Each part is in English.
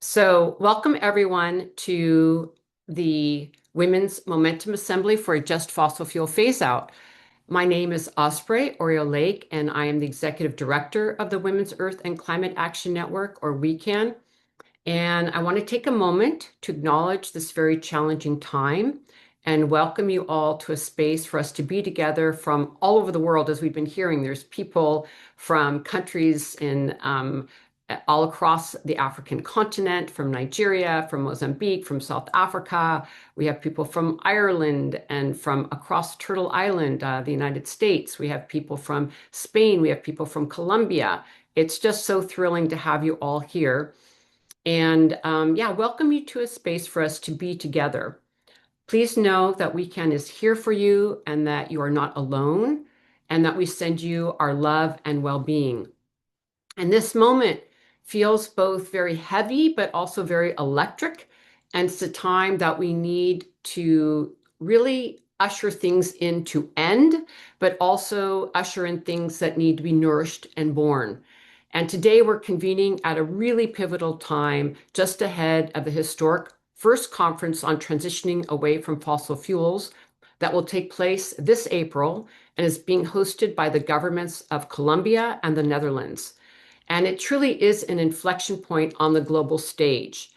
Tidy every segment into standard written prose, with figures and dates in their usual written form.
So, welcome everyone to the Women's Momentum Assembly for a Just Fossil Fuel Phaseout. My name is Osprey Orielle Lake, and I am the Executive Director of the Women's Earth and Climate Action Network, or WECAN. And I want to take a moment to acknowledge this very challenging time and welcome you all to a space for us to be together from all over the world. As we've been hearing, there's people from countries in all across the African continent, from Nigeria, from Mozambique, from South Africa. We have people from Ireland and from across Turtle Island, the United States. We have people from Spain. We have people from Colombia. It's just so thrilling to have you all here. And yeah, welcome you to a space for us to be together. Please know that WECAN is here for you and that you are not alone and that we send you our love and well-being. And this moment feels both very heavy, but also very electric. And it's a time that we need to really usher things into end, but also usher in things that need to be nourished and born. And today we're convening at a really pivotal time just ahead of the historic first conference on transitioning away from fossil fuels that will take place this April and is being hosted by the governments of Colombia and the Netherlands. And it truly is an inflection point on the global stage.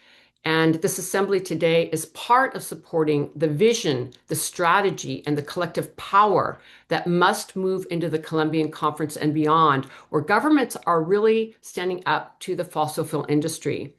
And this assembly today is part of supporting the vision, the strategy, and the collective power that must move into the Colombian conference and beyond, where governments are really standing up to the fossil fuel industry.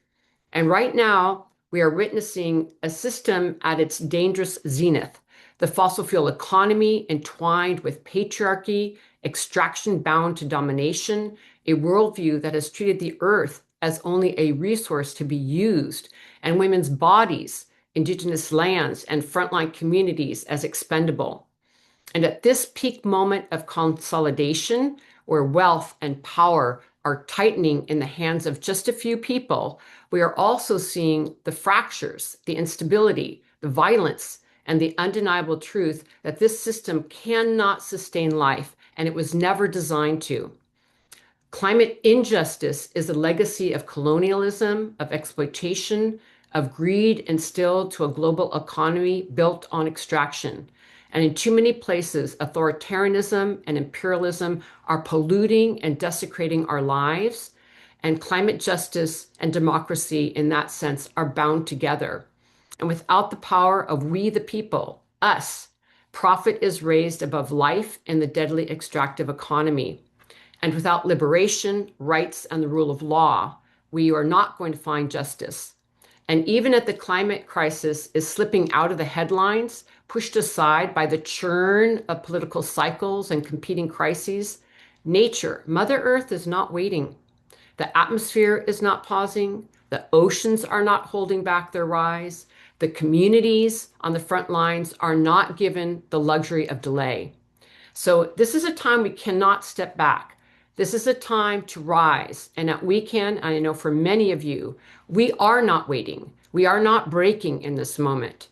And right now, we are witnessing a system at its dangerous zenith. The fossil fuel economy entwined with patriarchy, extraction bound to domination, a worldview that has treated the earth as only a resource to be used, and women's bodies, indigenous lands, and frontline communities as expendable. And at this peak moment of consolidation, where wealth and power are tightening in the hands of just a few people, we are also seeing the fractures, the instability, the violence, and the undeniable truth that this system cannot sustain life, and it was never designed to. Climate injustice is a legacy of colonialism, of exploitation, of greed instilled to a global economy built on extraction. And in too many places, authoritarianism and imperialism are polluting and desecrating our lives. And climate justice and democracy, in that sense, are bound together. And without the power of we the people, us, profit is raised above life in the deadly extractive economy. And without liberation, rights, and the rule of law, we are not going to find justice. And even as the climate crisis is slipping out of the headlines, pushed aside by the churn of political cycles and competing crises, nature, Mother Earth, is not waiting. The atmosphere is not pausing. The oceans are not holding back their rise. The communities on the front lines are not given the luxury of delay. So this is a time we cannot step back. This is a time to rise. And at WECAN, I know for many of you, we are not waiting. We are not breaking in this moment.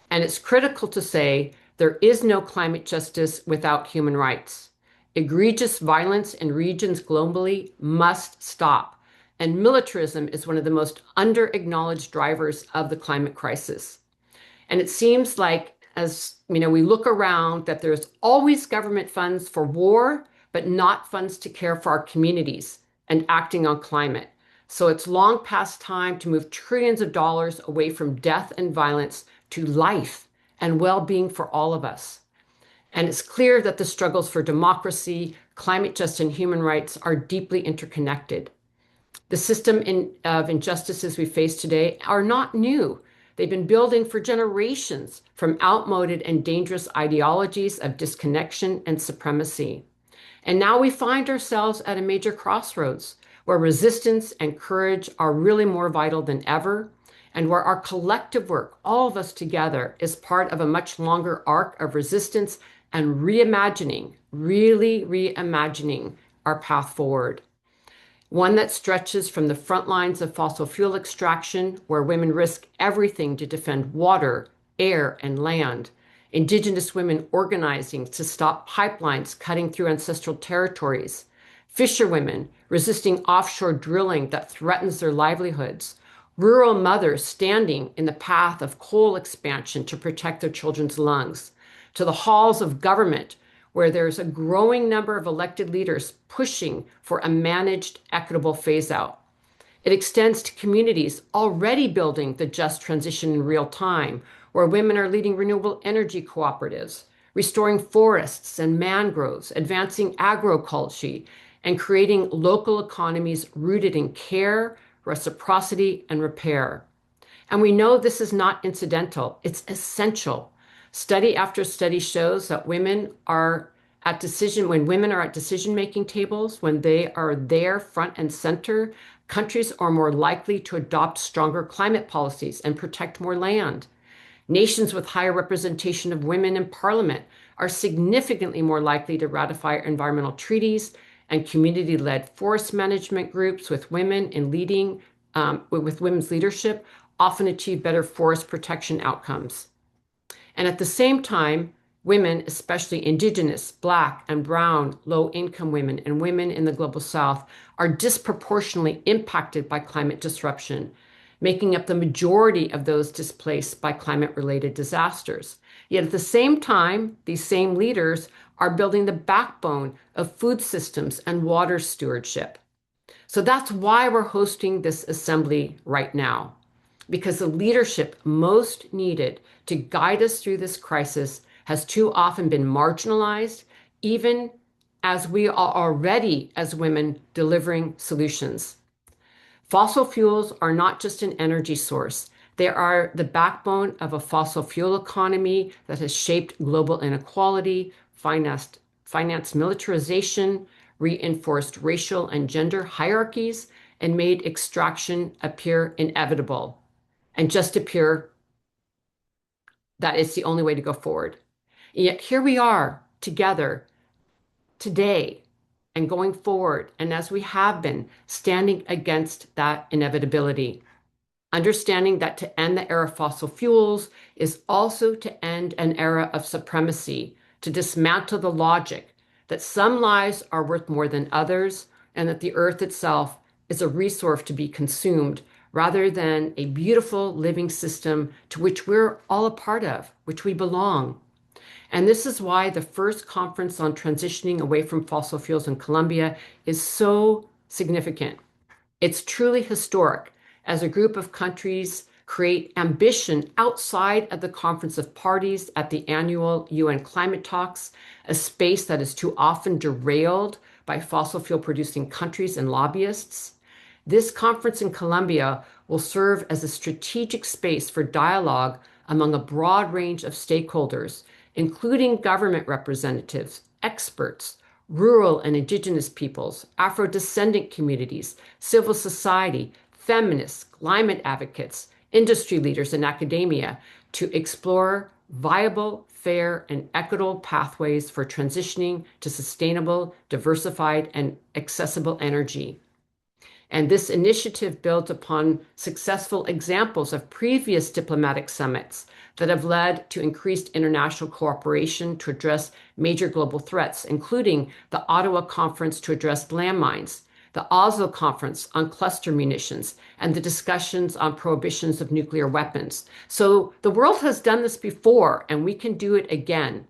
And it's critical to say there is no climate justice without human rights. Egregious violence in regions globally must stop. And militarism is one of the most under-acknowledged drivers of the climate crisis. And it seems like, as we look around, that there's always government funds for war, but not funds to care for our communities and acting on climate. So it's long past time to move trillions of dollars away from death and violence to life and well-being for all of us. And it's clear that the struggles for democracy, climate justice, and human rights are deeply interconnected. The system of injustices we face today are not new. They've been building for generations from outmoded and dangerous ideologies of disconnection and supremacy. And now we find ourselves at a major crossroads where resistance and courage are really more vital than ever, and where our collective work, all of us together, is part of a much longer arc of resistance and reimagining, really reimagining our path forward. One that stretches from the front lines of fossil fuel extraction, where women risk everything to defend water, air, and land. Indigenous women organizing to stop pipelines cutting through ancestral territories. Fisherwomen resisting offshore drilling that threatens their livelihoods. rural mothers standing in the path of coal expansion to protect their children's lungs, to the halls of government, where there's a growing number of elected leaders pushing for a managed, equitable phase out. It extends to communities already building the just transition in real time, where women are leading renewable energy cooperatives, restoring forests and mangroves, advancing agroecology, and creating local economies rooted in care, reciprocity, and repair. And we know this is not incidental, it's essential. Study after study shows that when women are at decision-making tables, when they are there front and center, countries are more likely to adopt stronger climate policies and protect more land. Nations with higher representation of women in parliament are significantly more likely to ratify environmental treaties, and community-led forest management groups with women's leadership often achieve better forest protection outcomes. And at the same time, women, especially Indigenous, Black, and Brown, low-income women, and women in the Global South, are disproportionately impacted by climate disruption, making up the majority of those displaced by climate-related disasters. Yet at the same time, these same leaders are building the backbone of food systems and water stewardship. So that's why we're hosting this assembly right now, because the leadership most needed to guide us through this crisis has too often been marginalized, even as we are already, as women, delivering solutions. Fossil fuels are not just an energy source. They are the backbone of a fossil fuel economy that has shaped global inequality, financed militarization, reinforced racial and gender hierarchies, and made extraction appear inevitable and just appear that it's the only way to go forward. And yet here we are together today and going forward, and as we have been, standing against that inevitability. Understanding that to end the era of fossil fuels is also to end an era of supremacy, to dismantle the logic that some lives are worth more than others, and that the earth itself is a resource to be consumed rather than a beautiful living system to which we're all a part of, which we belong. And this is why the first conference on transitioning away from fossil fuels in Colombia is so significant. It's truly historic as a group of countries create ambition outside of the Conference of Parties at the annual UN climate talks, a space that is too often derailed by fossil fuel producing countries and lobbyists. This conference in Colombia will serve as a strategic space for dialogue among a broad range of stakeholders, including government representatives, experts, rural and indigenous peoples, Afro-descendant communities, civil society, feminists, climate advocates, industry leaders, and academia to explore viable, fair, and equitable pathways for transitioning to sustainable, diversified, and accessible energy. And this initiative builds upon successful examples of previous diplomatic summits that have led to increased international cooperation to address major global threats, including the Ottawa Conference to address landmines, the Oslo Conference on cluster munitions, and the discussions on prohibitions of nuclear weapons. So the world has done this before, and we can do it again.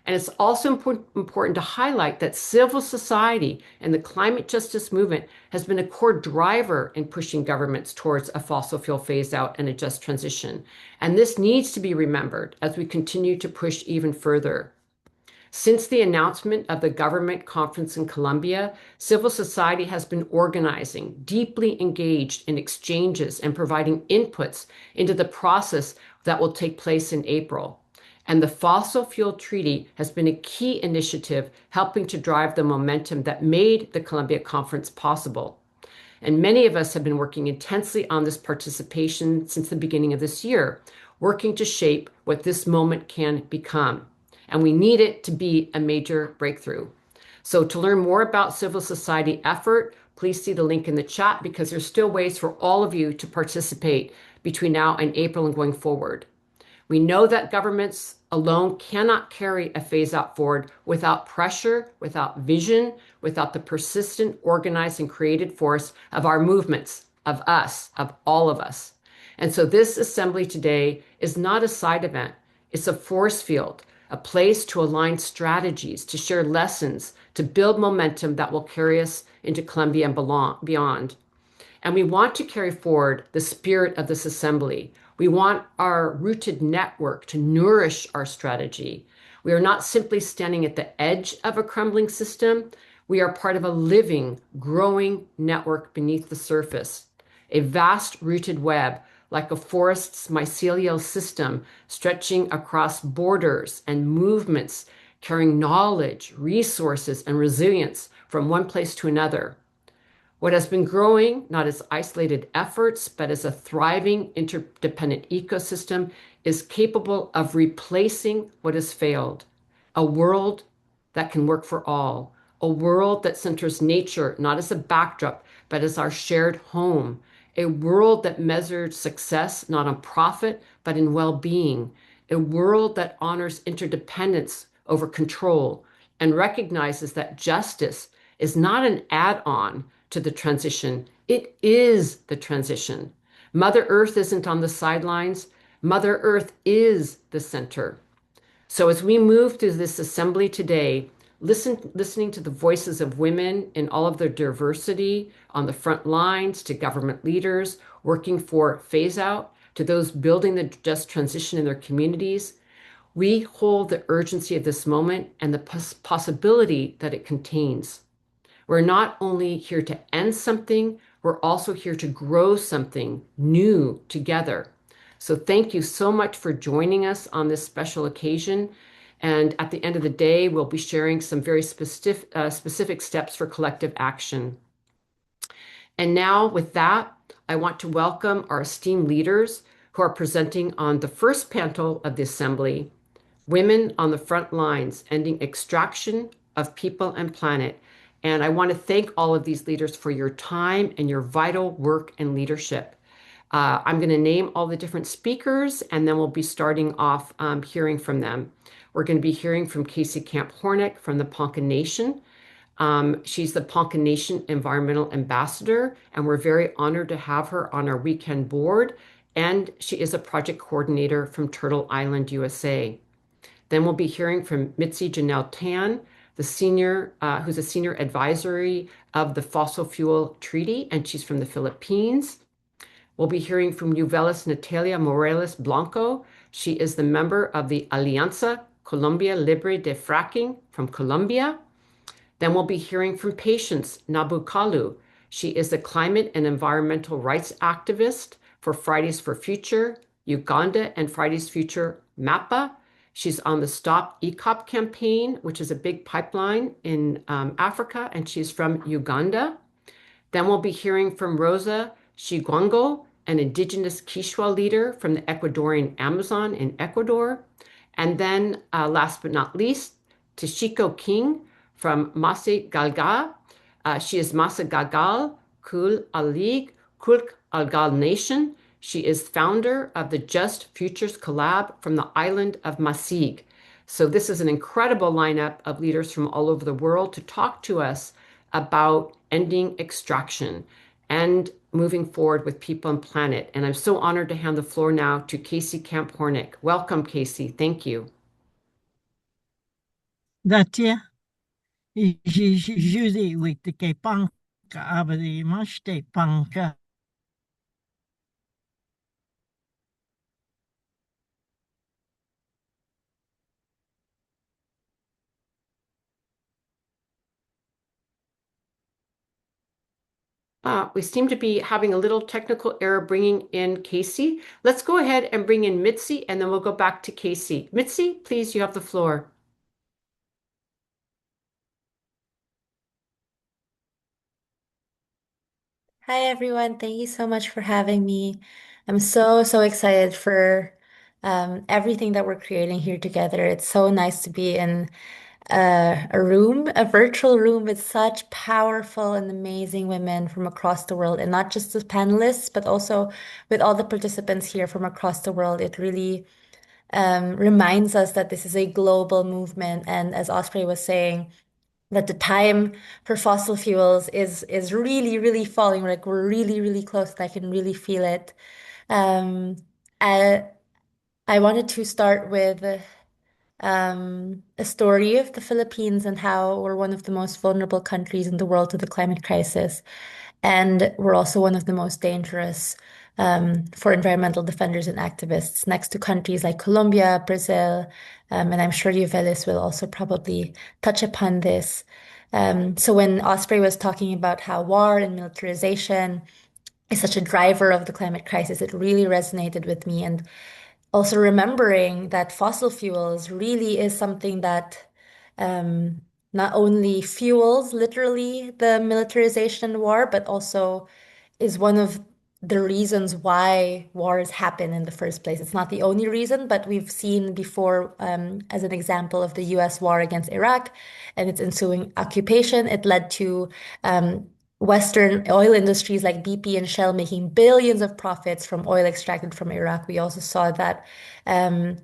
And it's also important to highlight that civil society and the climate justice movement has been a core driver in pushing governments towards a fossil fuel phase out and a just transition. And this needs to be remembered as we continue to push even further. Since the announcement of the government conference in Colombia, civil society has been organizing, deeply engaged in exchanges and providing inputs into the process that will take place in April. And the Fossil Fuel Treaty has been a key initiative helping to drive the momentum that made the Colombia Conference possible. And many of us have been working intensely on this participation since the beginning of this year, working to shape what this moment can become. And we need it to be a major breakthrough. So to learn more about civil society effort, please see the link in the chat because there's still ways for all of you to participate between now and April and going forward. We know that governments alone cannot carry a phase out forward without pressure, without vision, without the persistent, organized, and created force of our movements, of us, of all of us. And so this assembly today is not a side event. It's a force field, a place to align strategies, to share lessons, to build momentum that will carry us into Colombia and beyond. And we want to carry forward the spirit of this assembly. We want our rooted network to nourish our strategy. We are not simply standing at the edge of a crumbling system. We are part of a living, growing network beneath the surface, a vast rooted web like a forest's mycelial system stretching across borders and movements, carrying knowledge, resources, and resilience from one place to another. What has been growing, not as isolated efforts, but as a thriving interdependent ecosystem, is capable of replacing what has failed. A world that can work for all, a world that centers nature not as a backdrop, but as our shared home, a world that measures success not on profit, but in well being, a world that honors interdependence over control and recognizes that justice is not an add on to the transition. It is the transition. Mother Earth isn't on the sidelines. Mother Earth is the center. So as we move through this assembly today, listening to the voices of women in all of their diversity on the front lines, to government leaders working for phase out, to those building the just transition in their communities, we hold the urgency of this moment and the possibility that it contains. We're not only here to end something, we're also here to grow something new together. So thank you so much for joining us on this special occasion. And at the end of the day, we'll be sharing some very specific steps for collective action. And now, with that, I want to welcome our esteemed leaders who are presenting on the first panel of the Assembly, Women on the Front Lines, Ending Extraction of People and Planet. And I want to thank all of these leaders for your time and your vital work and leadership. I'm going to name all the different speakers, and then we'll be starting off hearing from them. We're going to be hearing from Casey Camp Hornick from the Ponca Nation. She's the Ponca Nation Environmental Ambassador, and we're very honored to have her on our WECAN board. And she is a project coordinator from Turtle Island, USA. Then we'll be hearing from Mitzi Janelle Tan, who's a senior advisory of the Fossil Fuel Treaty, and she's from the Philippines. We'll be hearing from Yuvelis Natalia Morales Blanco. She is the member of the Alianza Colombia Libre de Fracking from Colombia. Then we'll be hearing from Patience Nabukalu. She is a climate and environmental rights activist for Fridays for Future, Uganda, and Fridays Future MAPA. She's on the Stop ECOP campaign, which is a big pipeline in Africa, and she's from Uganda. Then we'll be hearing from Rosa Shigwango, an indigenous Quechua leader from the Ecuadorian Amazon in Ecuador. And then last but not least, Tashiko King from Masi Galga. She is Masa Gagal Kul Alig Kulk Algal Nation. She is founder of the Just Futures Collab from the island of Masig. So this is an incredible lineup of leaders from all over the world to talk to us about ending extraction and moving forward with people and planet. And I'm so honored to hand the floor now to Casey Camp Hornick. Welcome, Casey. Thank you. Grazie. Judy with the panka, aber die Maste panka. We seem to be having a little technical error bringing in Casey. Let's go ahead and bring in Mitzi, and then we'll go back to Casey. Mitzi, please, you have the floor. Hi everyone, thank you so much for having me. I'm so excited for everything that we're creating here together. It's so nice to be in a room, a virtual room with such powerful and amazing women from across the world, and not just the panelists, but also with all the participants here from across the world. It really reminds us that this is a global movement, and as Osprey was saying, that the time for fossil fuels is really, really falling. Like we're really, really close, and I can really feel it. Um, I I wanted to start with a story of the Philippines and how we're one of the most vulnerable countries in the world to the climate crisis. And we're also one of the most dangerous for environmental defenders and activists, next to countries like Colombia, Brazil, and I'm sure Yuvelis will also probably touch upon this. So when Osprey was talking about how war and militarization is such a driver of the climate crisis, it really resonated with me. And also remembering that fossil fuels really is something that um, not only fuels literally the militarization war, but also is one of the reasons why wars happen in the first place. It's not the only reason, but we've seen before, as an example of the US war against Iraq and its ensuing occupation, it led to Western oil industries like BP and Shell making billions of profits from oil extracted from Iraq. We also saw that um,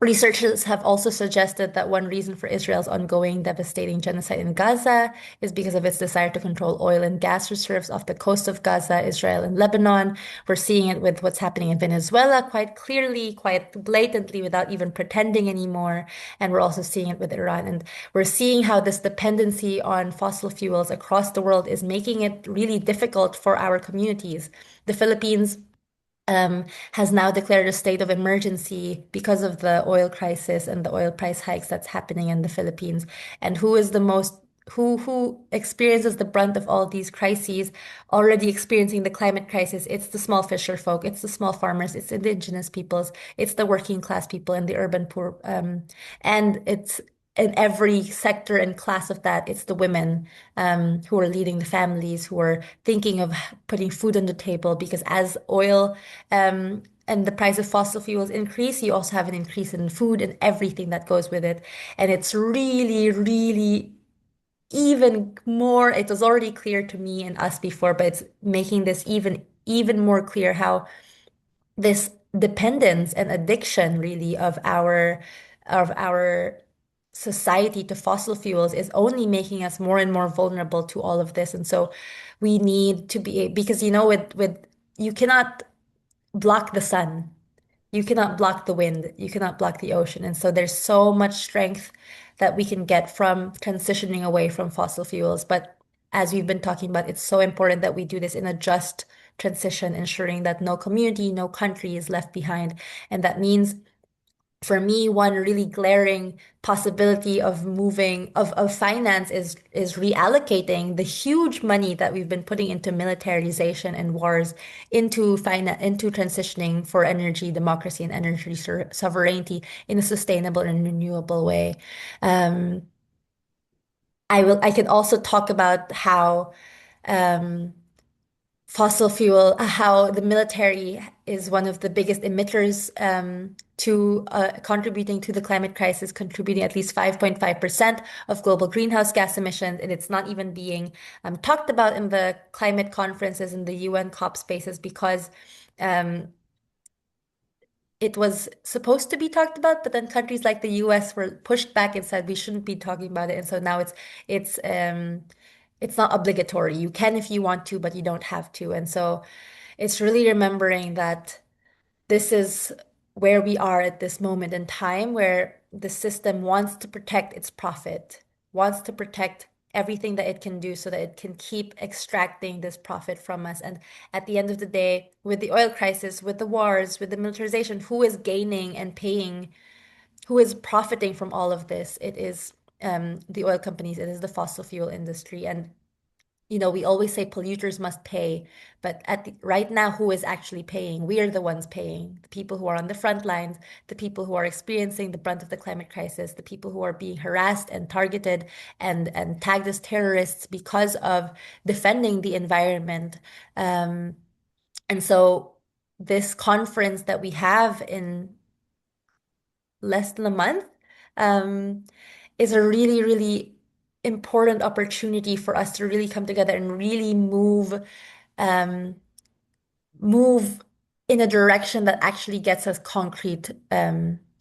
researchers have also suggested that one reason for Israel's ongoing devastating genocide in Gaza is because of its desire to control oil and gas reserves off the coast of Gaza, Israel, and Lebanon. We're seeing it with what's happening in Venezuela quite clearly, quite blatantly, without even pretending anymore. And we're also seeing it with Iran. And we're seeing how this dependency on fossil fuels across the world is making it really difficult for our communities. The Philippines has now declared a state of emergency because of the oil crisis and the oil price hikes that's happening in the Philippines. And who experiences the brunt of all these crises, already experiencing the climate crisis? It's the small fisher folk, it's the small farmers, it's indigenous peoples, it's the working class people and the urban poor. And it's in every sector and class of that, it's the women who are leading the families, who are thinking of putting food on the table. Because as oil and the price of fossil fuels increase, you also have an increase in food and everything that goes with it. And it's really, really even more, it was already clear to me and us before, but it's making this even more clear how this dependence and addiction really of our society to fossil fuels is only making us more and more vulnerable to all of this. And so we need to be, because with you cannot block the sun. You cannot block the wind. You cannot block the ocean. And so there's so much strength that we can get from transitioning away from fossil fuels. But as we've been talking about, it's so important that we do this in a just transition, ensuring that no community, no country is left behind. And that means, for me, one really glaring possibility of of finance is reallocating the huge money that we've been putting into militarization and wars into transitioning for energy democracy and energy sovereignty in a sustainable and renewable way. Um, I can also talk about how um, how the military is one of the biggest emitters to contributing to the climate crisis, contributing at least 5.5% of global greenhouse gas emissions. And it's not even being talked about in the climate conferences in the UN COP spaces because um, it was supposed to be talked about, but then countries like the US were pushed back and said we shouldn't be talking about it. And so now it's um it's not obligatory. You can if you want to, but you don't have to. And so it's really remembering that this is where we are at this moment in time where the system wants to protect its profit, wants to protect everything that it can do so that it can keep extracting this profit from us. And at the end of the day, with the oil crisis, with the wars, with the militarization, who is gaining and paying, who is profiting from all of this? It is the oil companies, it is the fossil fuel industry. And we always say polluters must pay, but right now, who is actually paying? We are the ones paying. The people who are on the front lines, the people who are experiencing the brunt of the climate crisis, the people who are being harassed and targeted and tagged as terrorists because of defending the environment. Um, and so this conference that we have in less than a month, um, is a really, really important opportunity for us to really come together and really um, move in a direction that actually gets us concrete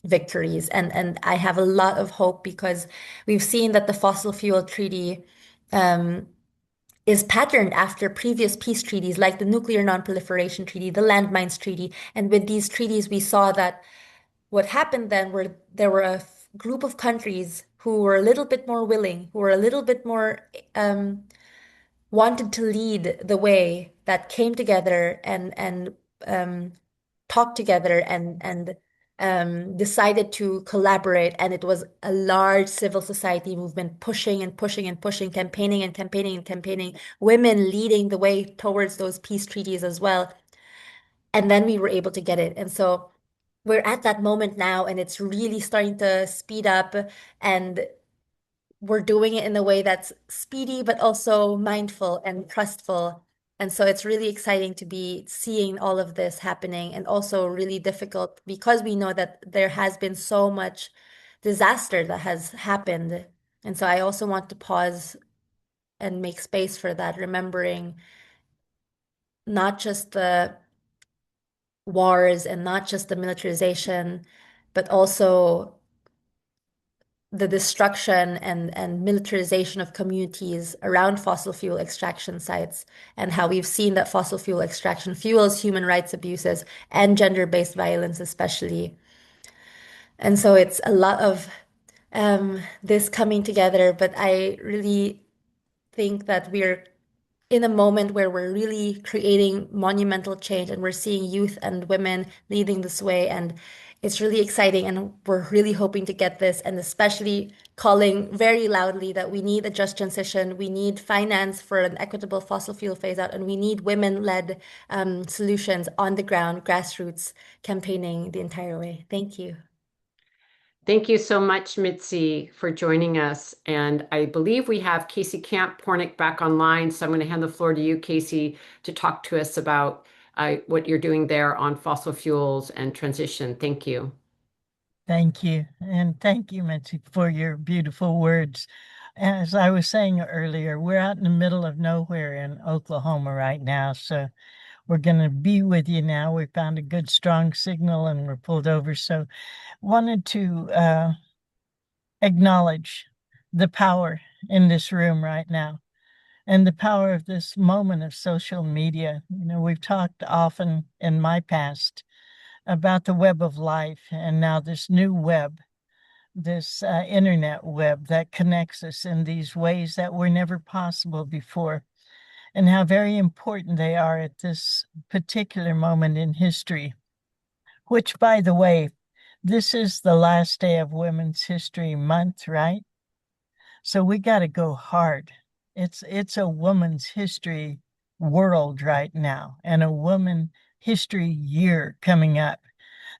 victories. And I have a lot of hope because we've seen that the fossil fuel treaty is patterned after previous peace treaties like the Nuclear Non-Proliferation Treaty, the Landmines Treaty. And with these treaties, we saw that what happened then were there were a group of countries who were a little bit more willing, who were a little bit more wanted to lead the way, that came together and um, talked together and decided to collaborate. And it was a large civil society movement pushing and pushing and pushing, campaigning and campaigning and campaigning, women leading the way towards those peace treaties as well. And then we were able to get it. And so we're at that moment now, and it's really starting to speed up. And we're doing it in a way that's speedy, but also mindful and trustful. And so it's really exciting to be seeing all of this happening, and also really difficult because we know that there has been so much disaster that has happened. And so I also want to pause and make space for that, remembering not just the wars and not just the militarization, but also the destruction and militarization of communities around fossil fuel extraction sites, and how we've seen that fossil fuel extraction fuels human rights abuses and gender-based violence, especially. And so it's a lot of this coming together, but I really think that we're in a moment where we're really creating monumental change, and we're seeing youth and women leading this way. And it's really exciting. And we're really hoping to get this, and especially calling very loudly that we need a just transition. We need finance for an equitable fossil fuel phase out, and we need women-led solutions on the ground, grassroots campaigning the entire way. Thank you. Thank you so much, Mitzi, for joining us. And I believe we have Casey Camp-Pornick back online. So I'm going to hand the floor to you, Casey, to talk to us about what you're doing there on fossil fuels and transition. Thank you. Thank you. And thank you, Mitzi, for your beautiful words. As I was saying earlier, we're out in the middle of nowhere in Oklahoma right now. So we're going to be with you now. We found a good, strong signal and we're pulled over. So wanted to acknowledge the power in this room right now and the power of this moment of social media. You know, we've talked often in my past about the web of life, and now this new web, this internet web that connects us in these ways that were never possible before, and how very important they are at this particular moment in history, which, by the way, this is the last day of Women's History Month, right? So we got to go hard. It's a woman's history world right now, and a woman history year coming up,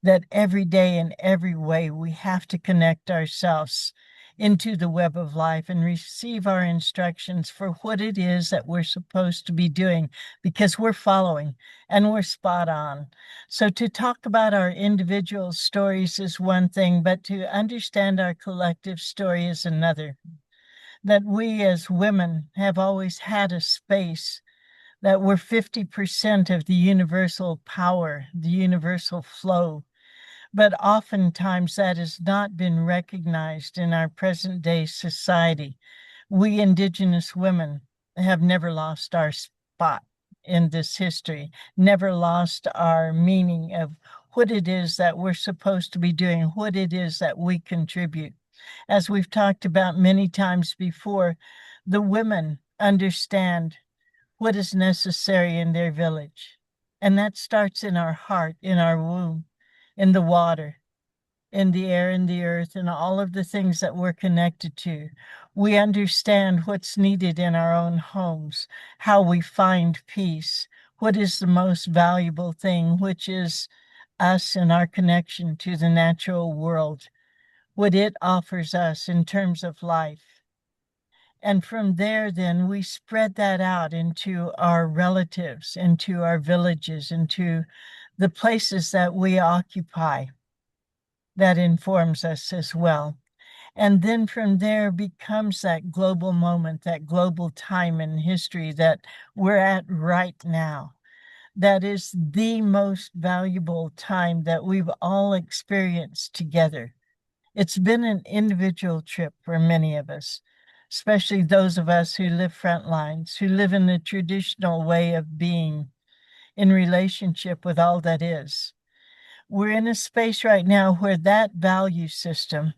that every day in every way we have to connect ourselves into the web of life and receive our instructions for what it is that we're supposed to be doing, because we're following and we're spot on. So to talk about our individual stories is one thing, but to understand our collective story is another. That we as women have always had a space, that we're 50% of the universal power, the universal flow. But oftentimes that has not been recognized in our present day society. We Indigenous women have never lost our spot in this history, never lost our meaning of what it is that we're supposed to be doing, what it is that we contribute. As we've talked about many times before, the women understand what is necessary in their village. And that starts in our heart, in our womb, in the water, in the air, in the earth, and all of the things that we're connected to. We understand what's needed in our own homes, how we find peace, what is the most valuable thing, which is us and our connection to the natural world, what it offers us in terms of life. And from there, then, we spread that out into our relatives, into our villages, into the places that we occupy. That informs us as well. And then from there becomes that global moment, that global time in history that we're at right now, that is the most valuable time that we've all experienced together. It's been an individual trip for many of us, especially those of us who live frontlines, who live in the traditional way of being in relationship with all that is. We're in a space right now where that value system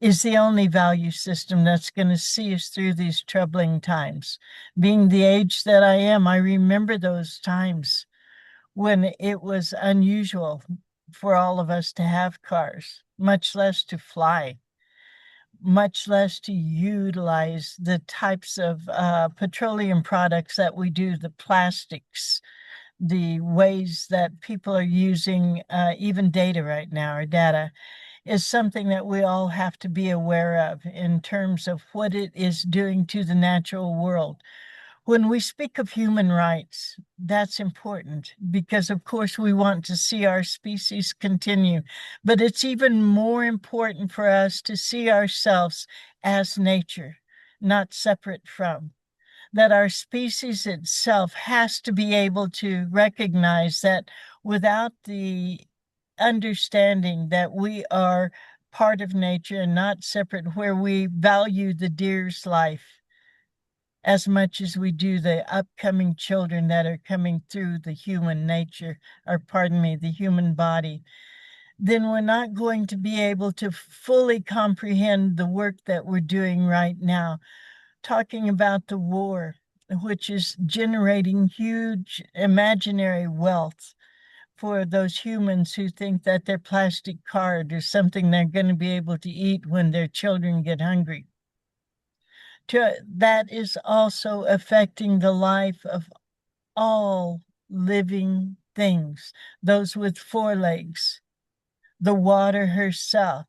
is the only value system that's going to see us through these troubling times. Being the age that I am, I remember those times when it was unusual for all of us to have cars, much less to fly, much less to utilize the types of petroleum products that we do, the plastics, the ways that people are using even data right now, or data, is something that we all have to be aware of in terms of what it is doing to the natural world. When we speak of human rights, that's important because, of course, we want to see our species continue. But it's even more important for us to see ourselves as nature, not separate from. That our species itself has to be able to recognize that without the understanding that we are part of nature and not separate, where we value the deer's life as much as we do the upcoming children that are coming through the human nature, or pardon me, the human body, then we're not going to be able to fully comprehend the work that we're doing right now, talking about the war, which is generating huge imaginary wealth for those humans who think that their plastic card is something they're going to be able to eat when their children get hungry. That is also affecting the life of all living things, those with four legs, the water herself,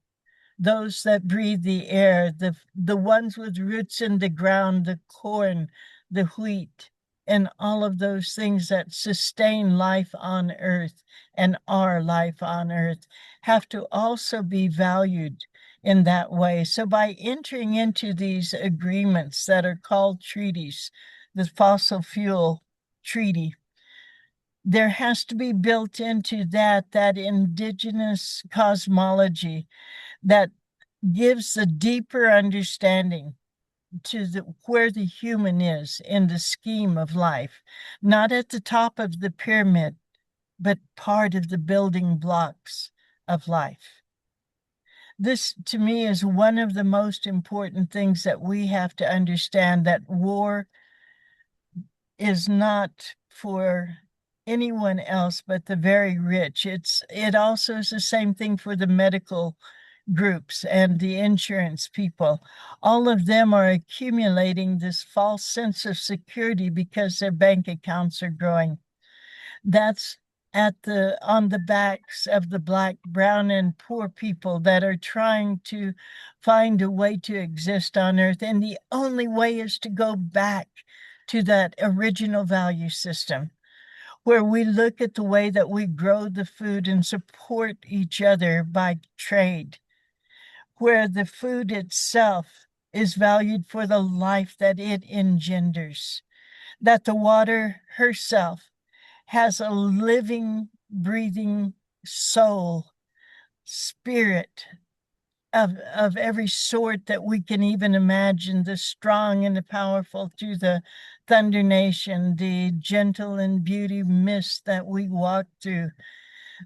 those that breathe the air, the ones with roots in the ground, the corn, the wheat, and all of those things that sustain life on earth and our life on earth have to also be valued in that way. So by entering into these agreements that are called treaties, the fossil fuel treaty, there has to be built into that indigenous cosmology that gives a deeper understanding to where the human is in the scheme of life, not at the top of the pyramid, but part of the building blocks of life. This, to me, is one of the most important things that we have to understand, that war is not for anyone else but the very rich. It also is the same thing for the medical groups and the insurance people. All of them are accumulating this false sense of security because their bank accounts are growing. That's on the backs of the Black, brown, and poor people that are trying to find a way to exist on earth. And the only way is to go back to that original value system, where we look at the way that we grow the food and support each other by trade, where the food itself is valued for the life that it engenders, that the water herself has a living, breathing soul, spirit of every sort that we can even imagine, the strong and the powerful through the Thunder Nation, the gentle and beauty mist that we walk through,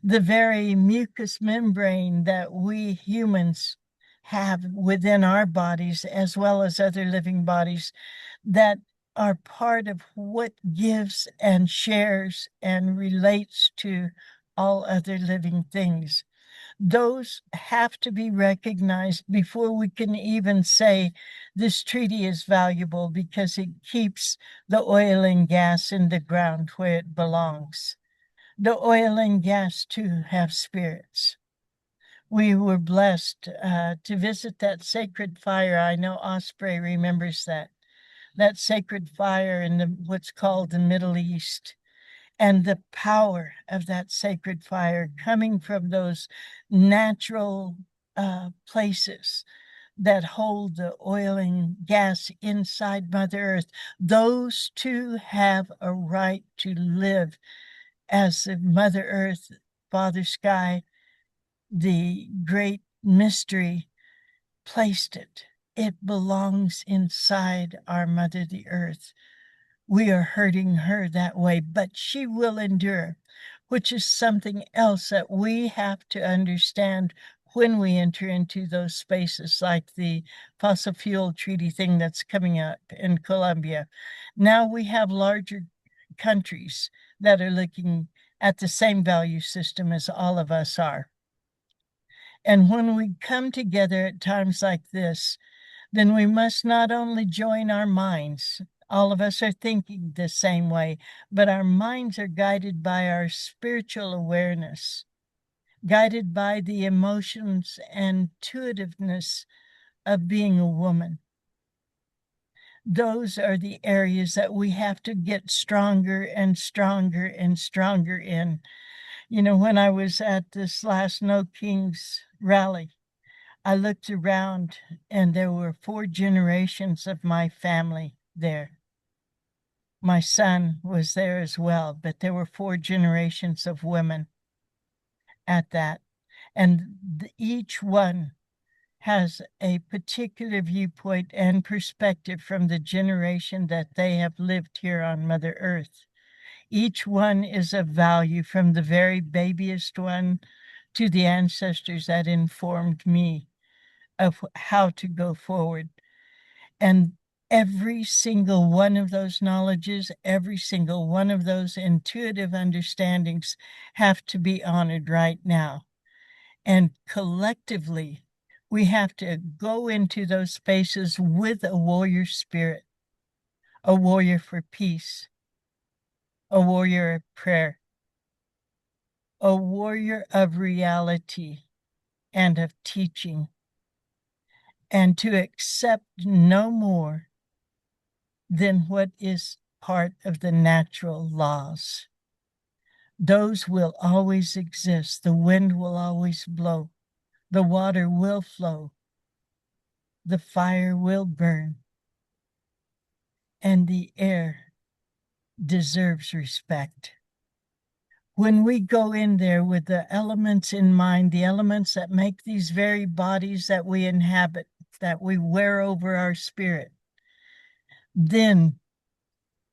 the very mucous membrane that we humans have within our bodies, as well as other living bodies, that are part of what gives and shares and relates to all other living things. Those have to be recognized before we can even say this treaty is valuable, because it keeps the oil and gas in the ground where it belongs. The oil and gas too have spirits. We were blessed to visit that sacred fire. I know Osprey remembers that sacred fire in what's called the Middle East, and the power of that sacred fire coming from those natural places that hold the oil and gas inside Mother Earth. Those too have a right to live as the Mother Earth, Father Sky, the great mystery placed it. It belongs inside our Mother, the Earth. We are hurting her that way, but she will endure, which is something else that we have to understand when we enter into those spaces like the fossil fuel treaty thing that's coming up in Colombia. Now we have larger countries that are looking at the same value system as all of us are. And when we come together at times like this, then we must not only join our minds, all of us are thinking the same way, but our minds are guided by our spiritual awareness, guided by the emotions and intuitiveness of being a woman. Those are the areas that we have to get stronger and stronger and stronger in. You know, when I was at this last No Kings rally, I looked around and there were 4 generations of my family there. My son was there as well, but there were 4 generations of women at that. And each one has a particular viewpoint and perspective from the generation that they have lived here on Mother Earth. Each one is of value, from the very babyest one to the ancestors that informed me of how to go forward. And every single one of those knowledges, every single one of those intuitive understandings have to be honored right now. And collectively, we have to go into those spaces with a warrior spirit, a warrior for peace, a warrior of prayer, a warrior of reality and of teaching, and to accept no more than what is part of the natural laws. Those will always exist. The wind will always blow. The water will flow. The fire will burn. And the air deserves respect. When we go in there with the elements in mind, the elements that make these very bodies that we inhabit, that we wear over our spirit, then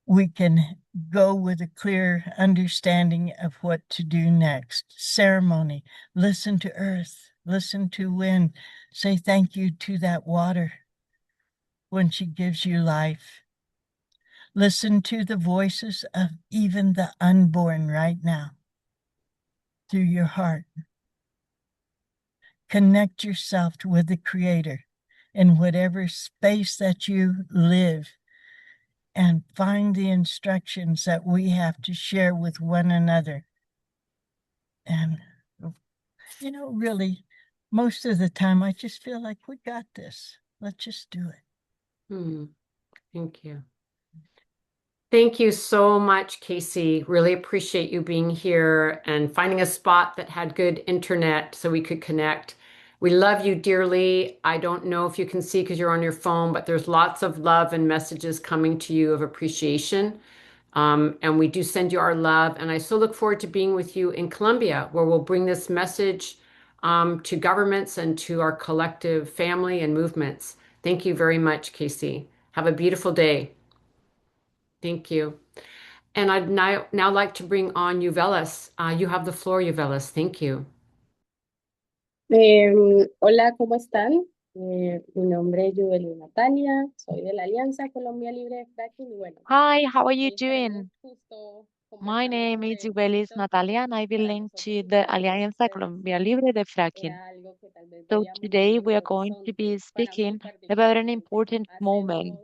we can go with a clear understanding of what to do next. Ceremony, listen to earth, listen to wind, say thank you to that water when she gives you life. Listen to the voices of even the unborn right now through your heart. Connect yourself with the Creator in whatever space that you live, and find the instructions that we have to share with one another. And, you know, really, most of the time, I just feel like we got this. Let's just do it. Thank you. Thank you so much, Casey. Really appreciate you being here and finding a spot that had good internet so we could connect. We love you dearly. I don't know if you can see because you're on your phone, but there's lots of love and messages coming to you of appreciation. And we do send you our love. And I so look forward to being with you in Colombia, where we'll bring this message to governments and to our collective family and movements. Thank you very much, Casey. Have a beautiful day. Thank you. And I'd now like to bring on Yuvelis. You have the floor, Yuvelis. Thank you. Hola, ¿cómo están? Mi nombre es Jubelis Natalia, soy de la Alianza Colombia Libre de Fracking y bueno, Hi, how are you estaremos doing? justo My conversando name sobre is el Ubelis poquito Natalia, and I para belong nosotros to the informarles a Alianza ustedes. Colombia Libre de Fracking. Era algo que tal vez So veíamos today muy en we el are going to horizonte. be Para mí speaking about an particularmente, important hace moment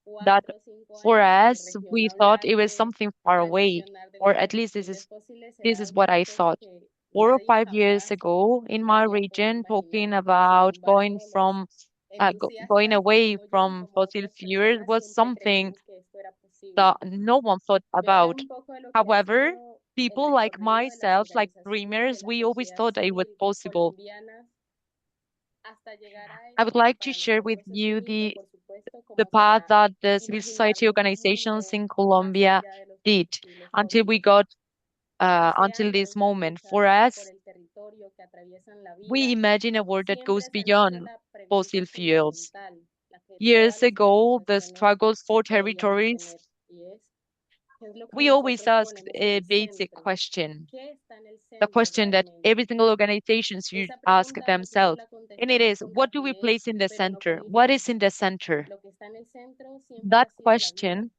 unos that 4 o 5 for años mi us, región we thought it was hablaba de something far away, transicionar de or los at least combustibles fósiles. this Era is what una I cosa thought. que 4 or 5 years jamás ago in my había podido region, talking imaginarse. Sin about going embargo, los from going entusiastas away como yo y from como fossil otras fuels personas was siempre something creímos que esto era posible. that no one thought Voy a hablar about. un poco de lo que ha However, sido el people like recorrido de las myself, like organizaciones de dreamers, la we always sociedad thought that it was civil possible. colombianas hasta llegar a I would esto que like to para share with nosotros es un you hito, the por supuesto, the como path para that the civil society imaginarnos un organizations mundo in más Colombia allá de los did combustibles until we fósiles. got until this moment. For us, we imagine a world that goes beyond fossil fuels. Years ago, the struggles for territories, we always ask a basic question, the question that every single organization should ask themselves. And it is, what do we place in the center? What is in the center? That question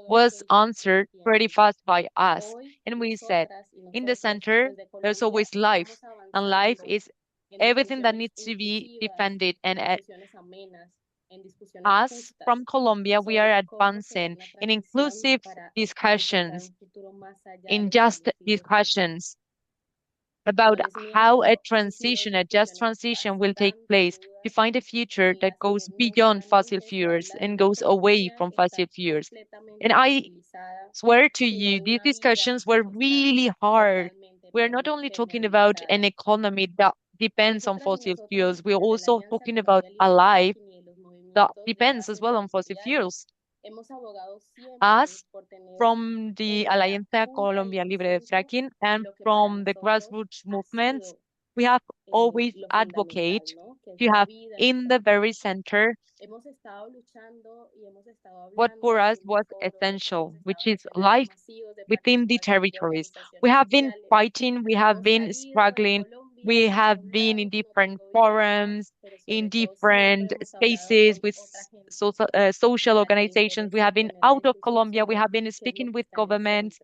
was answered pretty fast by us. And we said, in the center, there's always life. And life is everything that needs to be defended. And us from Colombia, we are advancing in inclusive discussions, in just discussions about how a transition, a just transition will take place to find a future that goes beyond fossil fuels and goes away from fossil fuels. And I swear to you, these discussions were really hard. We're not only talking about an economy that depends on fossil fuels, we're also talking about a life that depends as well on fossil fuels. Us, from the Alianza Colombia Libre de Fracking and from the grassroots movements, we have always advocate to have in the very center what for us was essential, which is life within the territories. We have been fighting, we have been struggling, we have been in different forums, in different spaces with social organizations. We have been out of Colombia, we have been speaking with governments,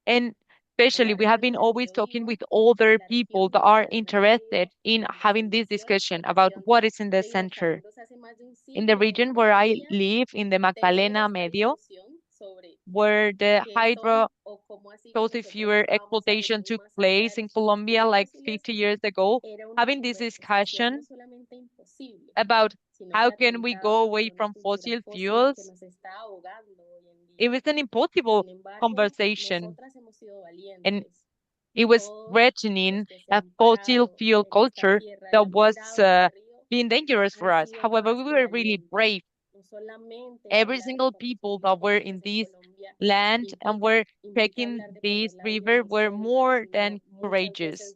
and especially we have been always talking with other people that are interested in having this discussion about what is in the center. In the region where I live, in the Magdalena Medio, where the hydro fossil fuel exploitation took place in Colombia like 50 years ago, having this discussion about how can we go away from fossil fuels, it was an impossible conversation. And it was threatening a fossil fuel culture that was being dangerous for us. However, we were really brave. Every single people that were in this land and were taking this river were more than courageous.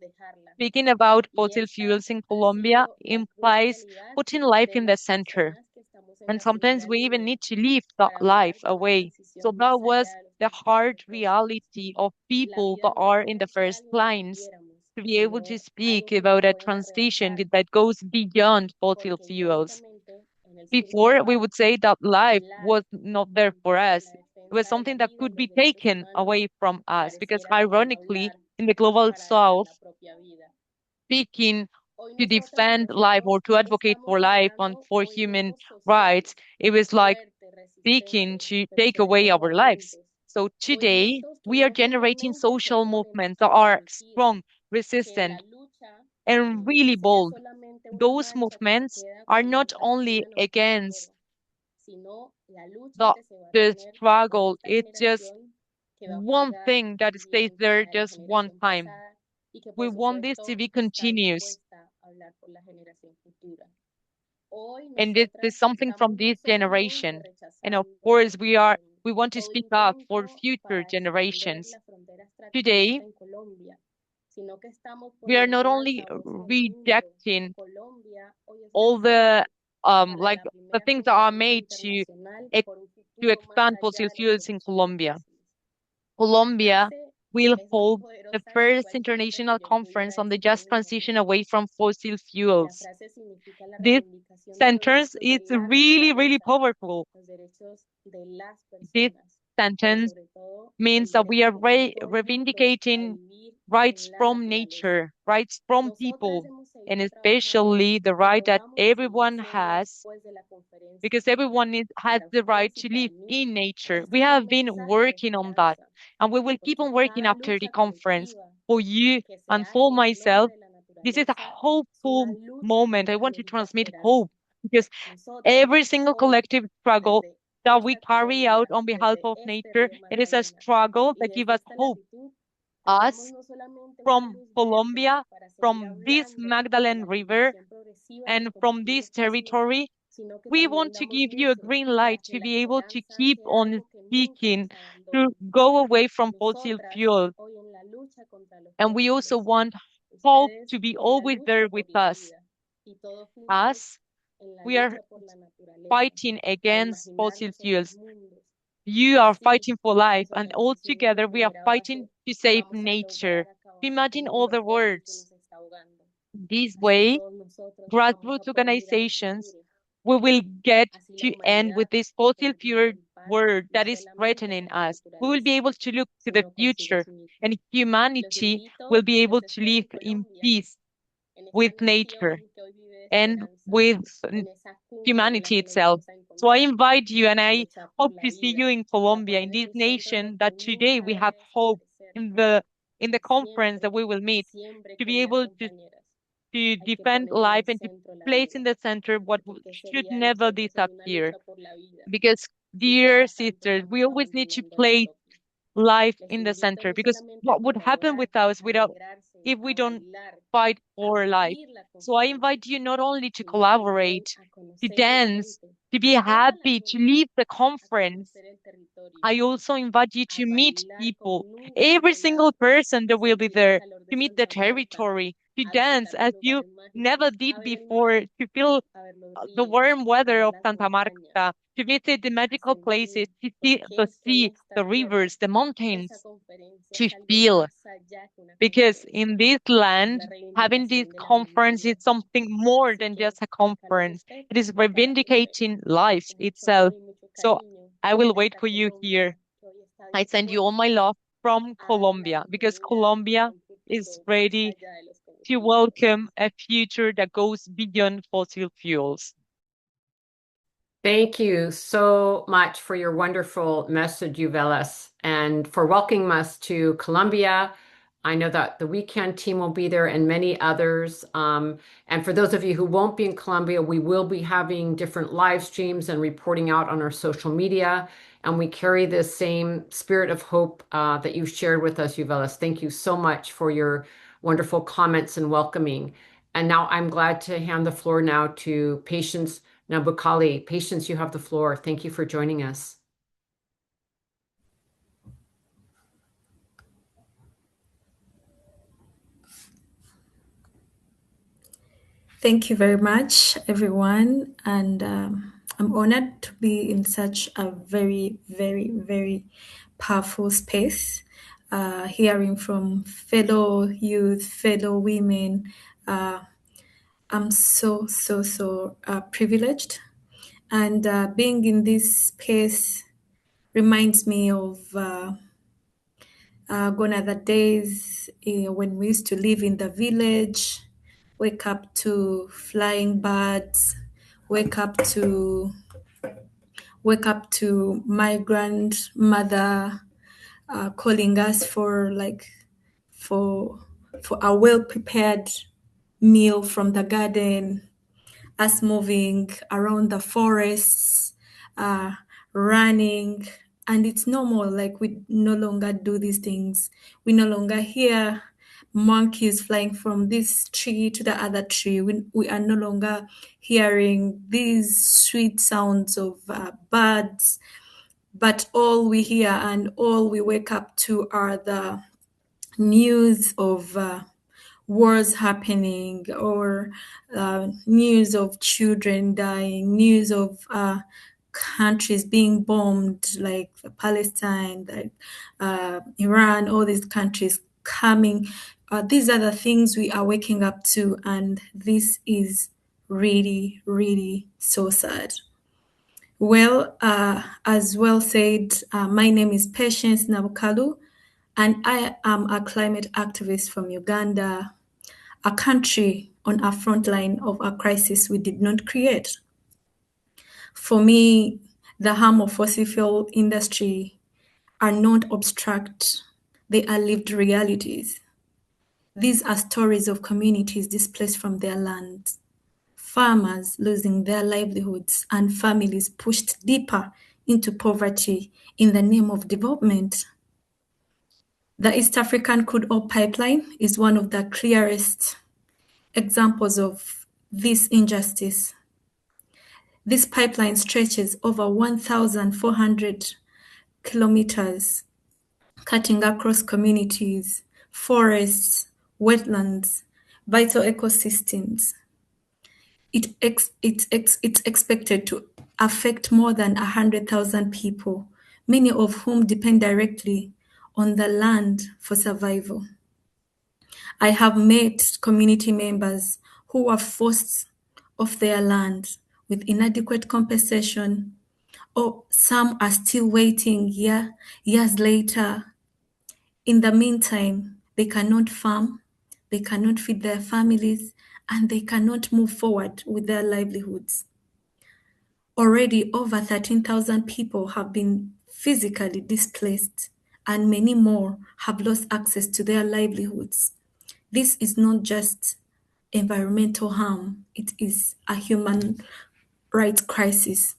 Speaking about fossil fuels in Colombia implies putting life in the center. And sometimes we even need to leave that life away. So that was the hard reality of people that are in the first lines to be able to speak about a transition that goes beyond fossil fuels. Before, we would say that life was not there for us. It was something that could be taken away from us because, ironically, in the global south, speaking to defend life or to advocate for life and for human rights, it was like seeking to take away our lives. So today, we are generating social movements that are strong, resistant, and really bold. Those movements are not only against the, the struggle, it's just one thing that stays there just one time. We want this to be continuous. And this is something from this generation. And of course, we want to speak up for future generations. Today, we are not only rejecting all the like the things that are made ex- to expand fossil fuels in Colombia. Colombia will hold the first international conference on the just transition away from fossil fuels. This sentence is really, really powerful. This sentence means that we are reivindicating rights from nature, rights from people, and especially the right that everyone has, because has the right to live in nature. We have been working on that, and we will keep on working after the conference. For you and for myself, this is a hopeful moment. I want to transmit hope because every single collective struggle that we carry out on behalf of nature, it is a struggle that gives us hope. Us from Colombia, from this Magdalene River, and from this territory, we want to give you a green light to be able to keep on speaking to go away from fossil fuel. And we also want hope to be always there with us. Us, we are fighting against fossil fuels. You are fighting for life, and all together we are fighting to save nature. Imagine all the words. This way, grassroots organizations, we will get to end with this fossil fuel word that is threatening us. We will be able to look to the future, and humanity will be able to live in peace with nature and with humanity itself. So I invite you, and I hope to see you in Colombia, in this nation that today we have hope in the conference that we will meet, to be able to defend life and to place in the center what should never disappear. Because, dear sisters, we always need to place life in the center. Because what would happen with us without if we don't fight for life? So I invite you not only to collaborate, to dance, to be happy, to leave the conference. I also invite you to meet people, every single person that will be there, to meet the territory, to dance as you never did before, to feel the warm weather of Santa Marta, to visit the magical places, to see the sea, the rivers, the mountains, to feel. Because in this land, having this conference is something more than just a conference. It is reivindicating life itself. So I will wait for you here. I send you all my love from Colombia, because Colombia is ready to welcome a future that goes beyond fossil fuels. Thank you so much for your wonderful message, Yuvelis, and for welcoming us to Colombia. I know that the WECAN team will be there and many others. And for those of you who won't be in Colombia, we will be having different live streams and reporting out on our social media. And we carry this same spirit of hope that you shared with us, Yuvelis. Thank you so much for your wonderful comments and welcoming. And now I'm glad to hand the floor now to Patience Nabukali. Patience, you have the floor. Thank you for joining us. Thank you very much, everyone. And I'm honored to be in such a very, very, very powerful space, hearing from fellow youth, fellow women. I'm so privileged. And being in this space reminds me of gone are the days when we used to live in the village, wake up to flying birds, wake up to my grandmother calling us for a well prepared meal from the garden, us moving around the forests, running. And it's normal, like we no longer do these things. We no longer hear monkeys flying from this tree to the other tree. We are no longer hearing these sweet sounds of birds. But all we hear and all we wake up to are the news of wars happening, or news of children dying, news of countries being bombed, like Palestine, like Iran, all these countries coming. These are the things we are waking up to, and this is really, really so sad. Well, as well said, my name is Patience Nabukalu, and I am a climate activist from Uganda, a country on a front line of a crisis we did not create. For me, the harm of fossil fuel industry are not abstract, they are lived realities. These are stories of communities displaced from their lands, farmers losing their livelihoods, and families pushed deeper into poverty in the name of development. The East African crude oil pipeline is one of the clearest examples of this injustice. This pipeline stretches over 1,400 kilometers, cutting across communities, forests, wetlands, vital ecosystems. It's expected to affect more than 100,000 people, many of whom depend directly on the land for survival. I have met community members who were forced off their land with inadequate compensation, or some are still waiting years later. In the meantime, they cannot farm, they cannot feed their families, and they cannot move forward with their livelihoods. Already over 13,000 people have been physically displaced, and many more have lost access to their livelihoods. This is not just environmental harm, it is a human rights crisis.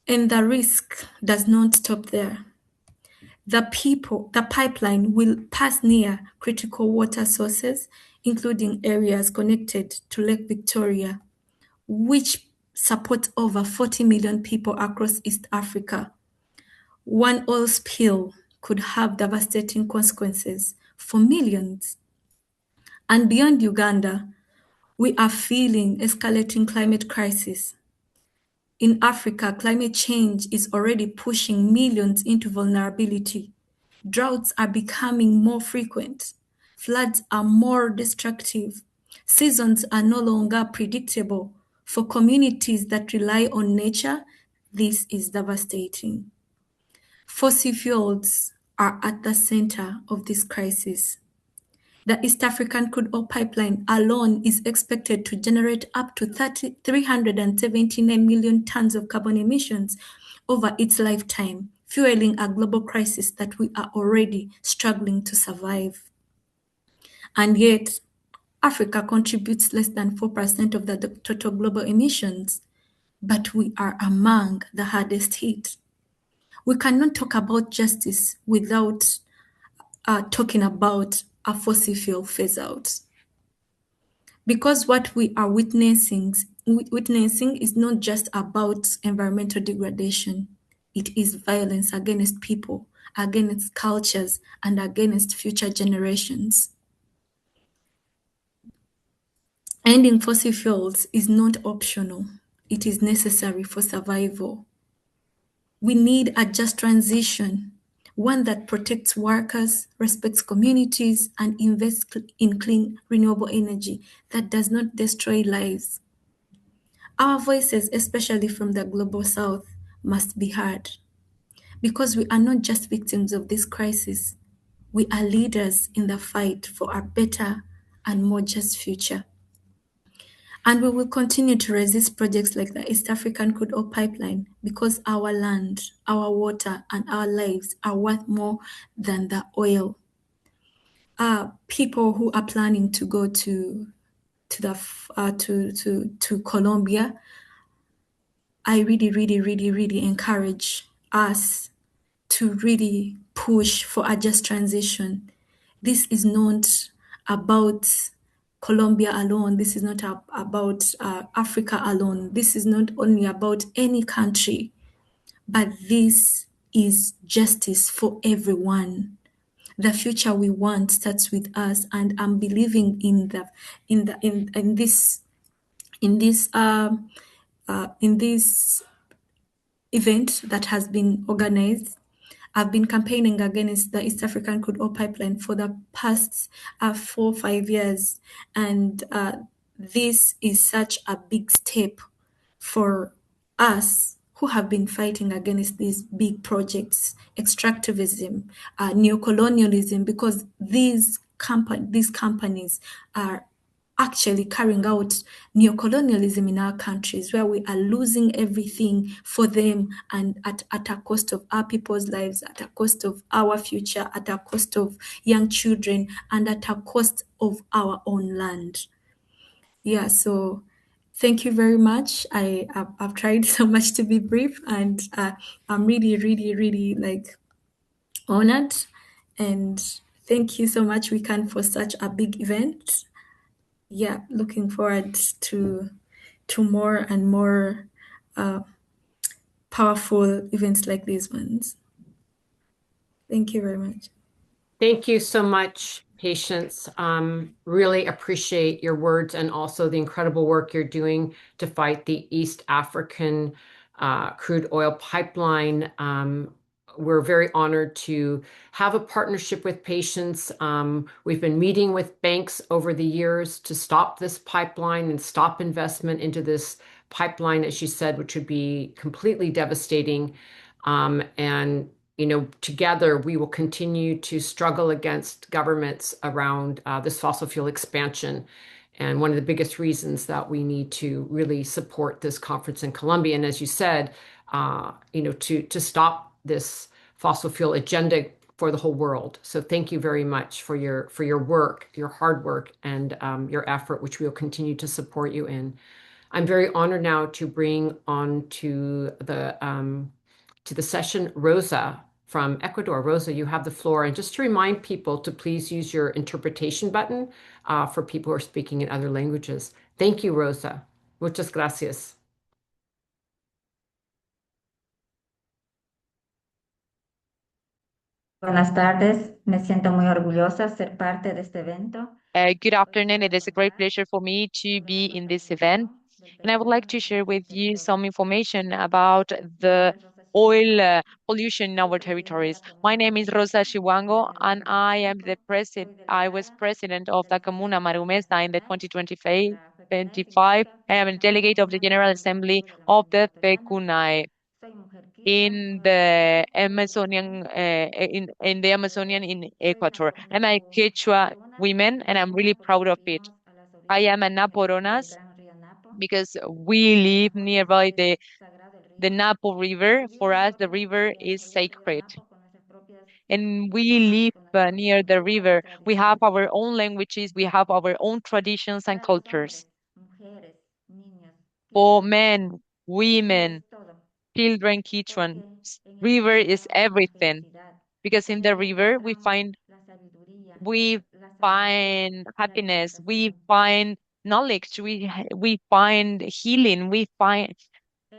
And the risk does not stop there. The pipeline will pass near critical water sources, including areas connected to Lake Victoria, which support over 40 million people across East Africa. One oil spill could have devastating consequences for millions. And beyond Uganda, we are feeling escalating climate crisis. In Africa, climate change is already pushing millions into vulnerability. Droughts are becoming more frequent. Floods are more destructive. Seasons are no longer predictable. For communities that rely on nature, this is devastating. Fossil fuels are at the center of this crisis. The East African crude oil pipeline alone is expected to generate up to 379 million tons of carbon emissions over its lifetime, fueling a global crisis that we are already struggling to survive. And yet, Africa contributes less than 4% of the total global emissions, but we are among the hardest hit. We cannot talk about justice without talking about a fossil fuel phase out. Because what we are witnessing is not just about environmental degradation. It is violence against people, against cultures, and against future generations. Ending fossil fuels is not optional. It is necessary for survival. We need a just transition, one that protects workers, respects communities, and invests in clean, renewable energy that does not destroy lives. Our voices, especially from the global south, must be heard because we are not just victims of this crisis. We are leaders in the fight for a better and more just future. And we will continue to resist projects like the East African Crude Oil Pipeline because our land, our water, and our lives are worth more than the oil. People who are planning to go to Colombia, I really encourage us to really push for a just transition. This is not about Colombia alone. This is not about Africa alone. This is not only about any country, but this is justice for everyone. The future we want starts with us, and I'm believing in this event that has been organized. I've been campaigning against the East African Crude Oil Pipeline for the past 4 or 5 years, and this is such a big step for us who have been fighting against these big projects, extractivism, neocolonialism, because these companies are actually carrying out neocolonialism in our countries where we are losing everything for them and at a cost of our people's lives, at a cost of our future, at a cost of young children, and at a cost of our own land. Yeah, so thank you very much. I've tried so much to be brief, and I'm really like honored. And thank you so much, WECAN, for such a big event. Yeah, looking forward to more and more powerful events like these ones. Thank you very much. Thank you so much, Patience. Really appreciate your words and also the incredible work you're doing to fight the East African crude oil pipeline. We're very honored to have a partnership with Patience. We've been meeting with banks over the years to stop this pipeline and stop investment into this pipeline, as you said, which would be completely devastating. And together we will continue to struggle against governments around this fossil fuel expansion. And one of the biggest reasons that we need to really support this conference in Colombia, and as you said, to stop this fossil fuel agenda for the whole world. So thank you very much for your work, your hard work, and your effort, which we will continue to support you in. I'm very honored now to bring on to the session Rosa from Ecuador. Rosa, you have the floor. And just to remind people to please use your interpretation button for people who are speaking in other languages. Thank you, Rosa. Muchas gracias. Buenas tardes, me siento muy orgullosa ser parte de este evento. Good afternoon. It is a great pleasure for me to be in this event. And I would like to share with you some information about the oil pollution in our territories. My name is Rosa Chiwango, and I was president of the Comuna Marumesta in the 2025. I am a delegate of the General Assembly of the PECUNAE in the Amazonian in Ecuador. I'm a Quechua woman, and I'm really proud of it. I am a Naporonas because we live nearby the Napo River. For us, the river is sacred, and we live near the river. We have our own languages, we have our own traditions and cultures. For men, women, children, Quechuan, river is everything because in the river we find happiness, we find knowledge, we find healing, we find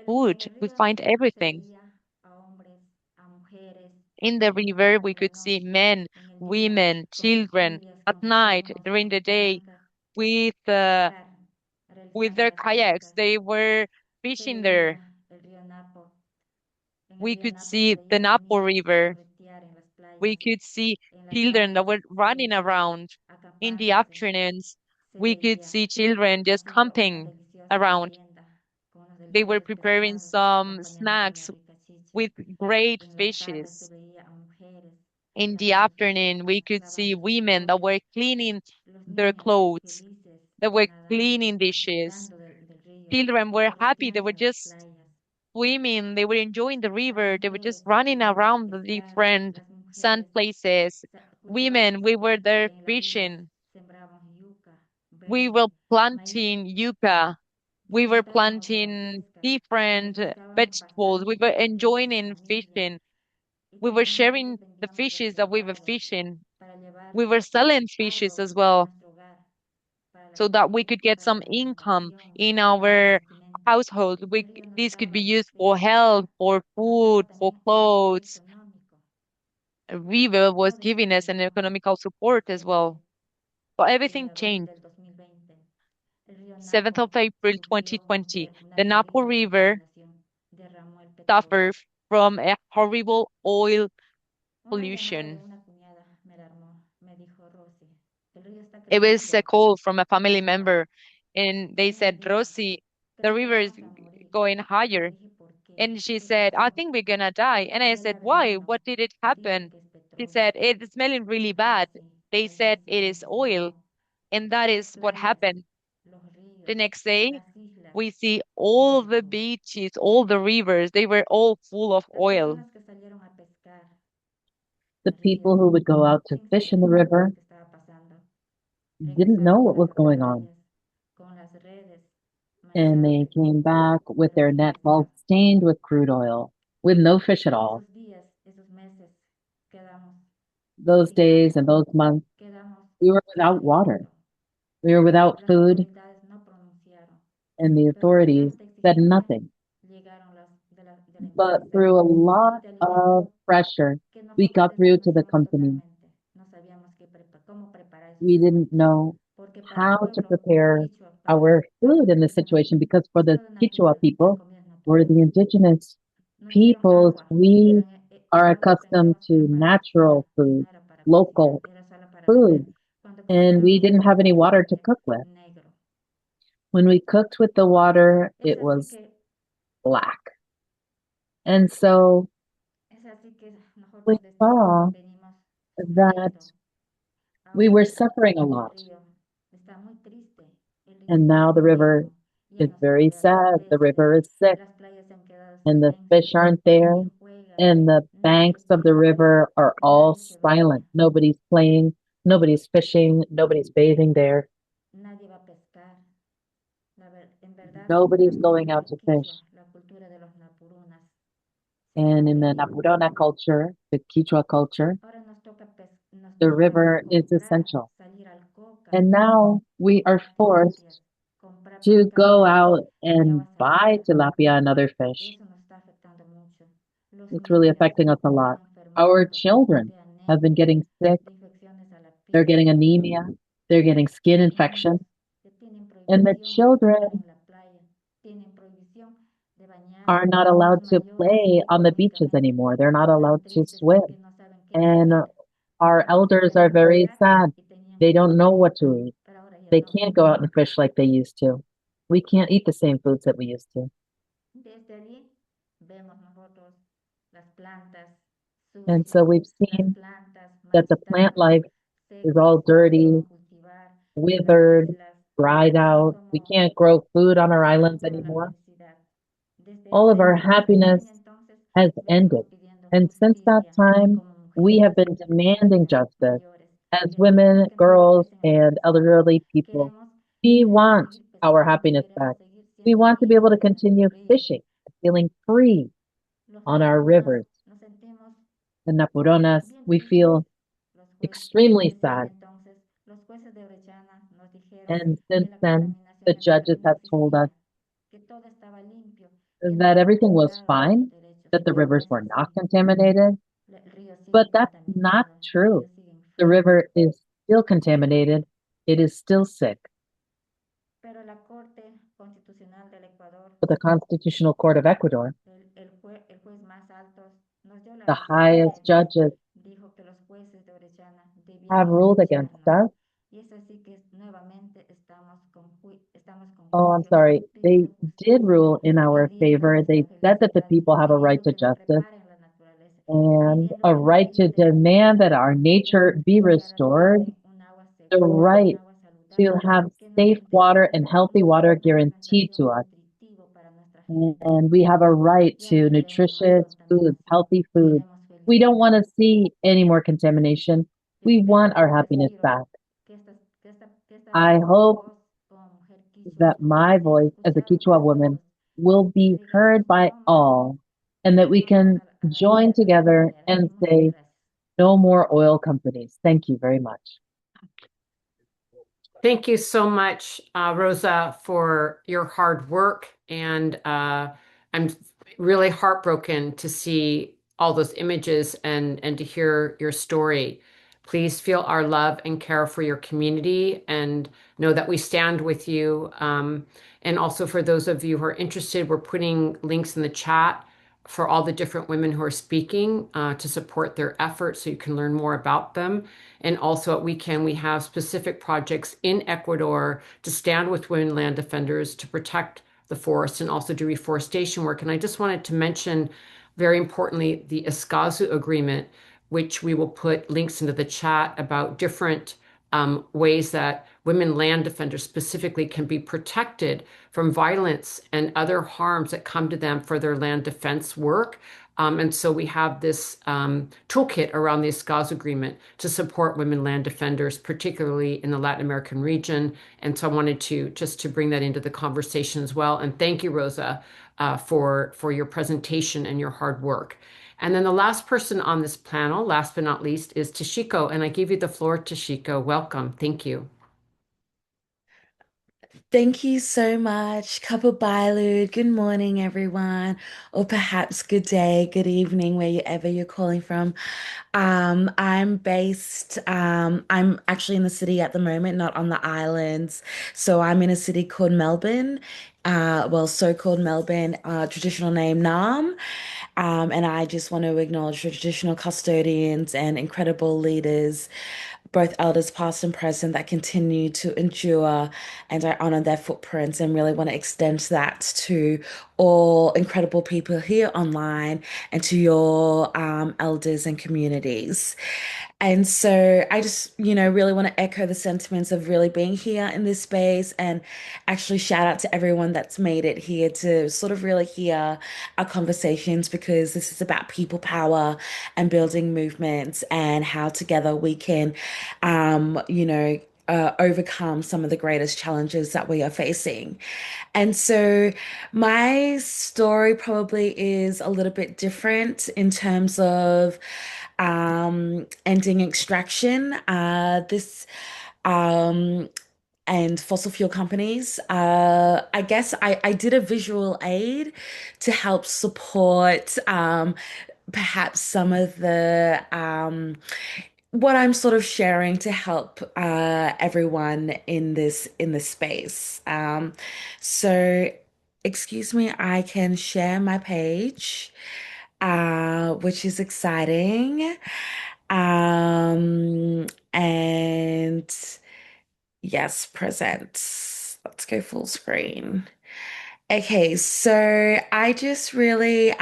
food, we find everything. In the river, we could see men, women, children at night, during the day, with uh, with their kayaks. They were fishing there. We could see the Napo River. We could see children that were running around in the afternoons. We could see children just camping around. They were preparing some snacks with great fishes. In the afternoon, we could see women that were cleaning their clothes, that were cleaning dishes. Children were happy. They were just swimming. They were enjoying the river. They were just running around the different sand places. Women, we were there fishing. We were planting yucca. We were planting different vegetables. We were enjoying in fishing. We were sharing the fishes that we were fishing. We were selling fishes as well so that we could get some income in our household. This could be used for health, for food, for clothes. River was giving us an economical support as well. But everything changed. 7th of April 2020, the Napo River suffered from a horrible oil pollution. It was a call from a family member, and they said, Rosie, the river is going higher. And she said, I think we're gonna die. And I said, why? What did it happen? She said, it's smelling really bad. They said it is oil. And that is what happened. The next day, we see all the beaches, all the rivers, they were all full of oil. The people who would go out to fish in the river didn't know what was going on. And they came back with their nets all stained with crude oil, with no fish at all. Those days and those months, we were without water. We were without food, and the authorities said nothing. but through a lot of pressure, we got through to the company. We didn't know how to prepare our food in this situation because for the Quichua people, or the indigenous peoples, we are accustomed to natural food, local food, and we didn't have any water to cook with. When we cooked with the water, it was black. And so we saw that we were suffering a lot. And now the river is very sad. The river is sick, and the fish aren't there. And the banks of the river are all silent. Nobody's playing, nobody's fishing, nobody's bathing there, nobody's going out to fish. And in the Napurona culture, the Quichua culture, the river is essential. And now we are forced to go out and buy tilapia and other fish. It's really affecting us a lot. Our children have been getting sick. They're getting anemia. They're getting skin infections. And the children are not allowed to play on the beaches anymore. They're not allowed to swim. And our elders are very sad. They don't know what to eat. They can't go out and fish like they used to. We can't eat the same foods that we used to. And so we've seen that the plant life is all dirty, withered, dried out. We can't grow food on our islands anymore. All of our happiness has ended. And since that time, we have been demanding justice as women, girls, and elderly people. We want our happiness back. We want to be able to continue fishing, feeling free on our rivers. The Napuronas, we feel extremely sad. And since then, the judges have told us that everything was fine, that the rivers were not contaminated, but that's not true. The river is still contaminated. It is still sick. But the Constitutional Court of Ecuador, the highest judges, have ruled against us. Oh, I'm sorry. They did rule in our favor. They said that the people have a right to justice and a right to demand that our nature be restored, the right to have safe water and healthy water guaranteed to us. And we have a right to nutritious foods, healthy food. We don't want to see any more contamination. We want our happiness back. I hope that my voice as a Quechua woman will be heard by all and that we can join together and say, no more oil companies. Thank you very much. Thank you so much, Rosa, for your hard work. And I'm really heartbroken to see all those images and to hear your story. Please feel our love and care for your community and know that we stand with you. And also for those of you who are interested, we're putting links in the chat for all the different women who are speaking to support their efforts so you can learn more about them. And also at WECAN, we have specific projects in Ecuador to stand with women land defenders to protect the forest and also do reforestation work. And I just wanted to mention, very importantly, the Escazú agreement, which we will put links into the chat about different ways that women land defenders specifically can be protected from violence and other harms that come to them for their land defense work. And so we have this toolkit around the Escazú agreement to support women land defenders, particularly in the Latin American region. And so I wanted to just to bring that into the conversation as well. And thank you, Rosa, for your presentation and your hard work. And then the last person on this panel, last but not least, is Toshiko. And I give you the floor, Toshiko. Welcome. Thank you. Thank you so much. Kapabailud. Good morning, everyone. Or perhaps good day, good evening, wherever you're calling from. I'm actually in the city at the moment, not on the islands. So I'm in a city called Melbourne. Well, so-called Melbourne, traditional name Nam. And I just want to acknowledge the traditional custodians and incredible leaders, both elders past and present, that continue to endure, and I honor their footprints and really want to extend that to all incredible people here online and to your elders and communities. And so I just, really want to echo the sentiments of really being here in this space and actually shout out to everyone that's made it here to sort of really hear our conversations, because this is about people power and building movements and how together we can, overcome some of the greatest challenges that we are facing. And so my story probably is a little bit different in terms of ending extraction. This and fossil fuel companies. I guess I did a visual aid to help support perhaps some of the what I'm sort of sharing to help everyone in this space. So excuse me, I can share my page, which is exciting. And yes, present. Let's go full screen. Okay, so I just really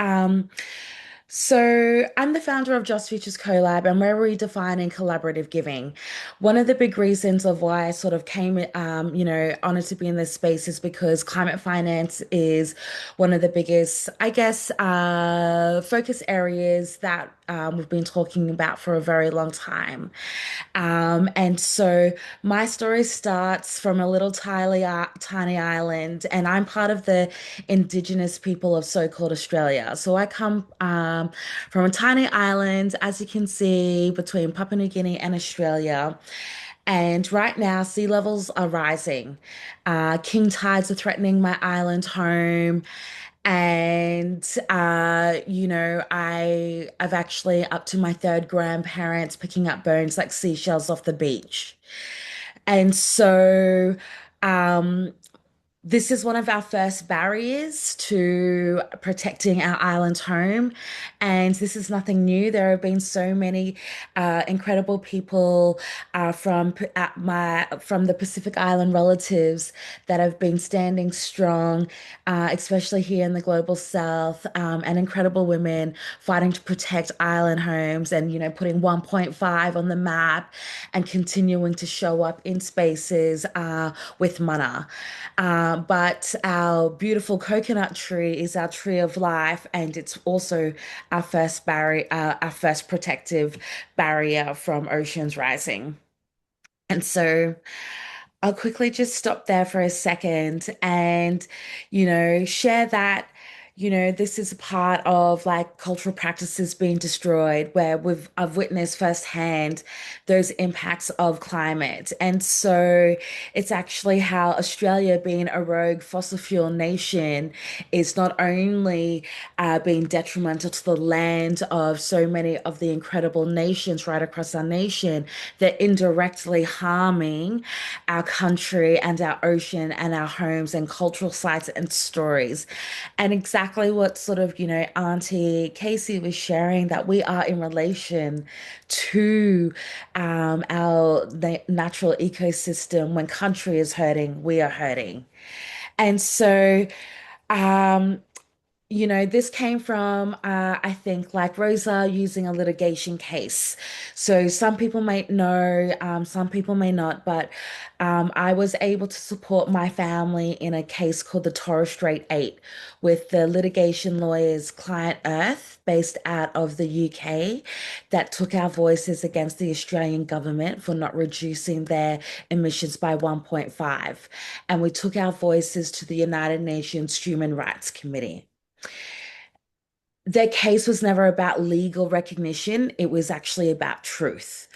so I'm the founder of Just Futures Collab, and we're redefining collaborative giving. One of the big reasons of why I sort of came, honored to be in this space is because climate finance is one of the biggest, I guess, focus areas that we've been talking about for a very long time. And so my story starts from a little tiny island, and I'm part of the indigenous people of so-called Australia. So I come from a tiny island, as you can see, between Papua New Guinea and Australia. And right now, sea levels are rising. King tides are threatening my island home. And I've actually up to my third grandparents picking up bones like seashells off the beach. And so um this is one of our first barriers to protecting our island home. And this is nothing new. There have been so many incredible people from the Pacific Island relatives that have been standing strong, especially here in the global south, and incredible women fighting to protect island homes and, putting 1.5 on the map and continuing to show up in spaces with mana. But our beautiful coconut tree is our tree of life, and it's also our first barrier, our first protective barrier from oceans rising. And so I'll quickly just stop there for a second and, share that, this is a part of like cultural practices being destroyed where I've witnessed firsthand those impacts of climate. And so it's actually how Australia, being a rogue fossil fuel nation, is not only being detrimental to the land of so many of the incredible nations right across our nation, they're indirectly harming our country and our ocean and our homes and cultural sites and stories. And exactly what sort of, Auntie Casey was sharing, that we are in relation to our natural ecosystem. When country is hurting, we are hurting. And so, um, this came from, I think, like Rosa using a litigation case. So some people might know, some people may not, but I was able to support my family in a case called the Torres Strait Eight with the litigation lawyers Client Earth, based out of the UK, that took our voices against the Australian government for not reducing their emissions by 1.5. And we took our voices to the United Nations Human Rights Committee. their case was never about legal recognition. It was actually about truth.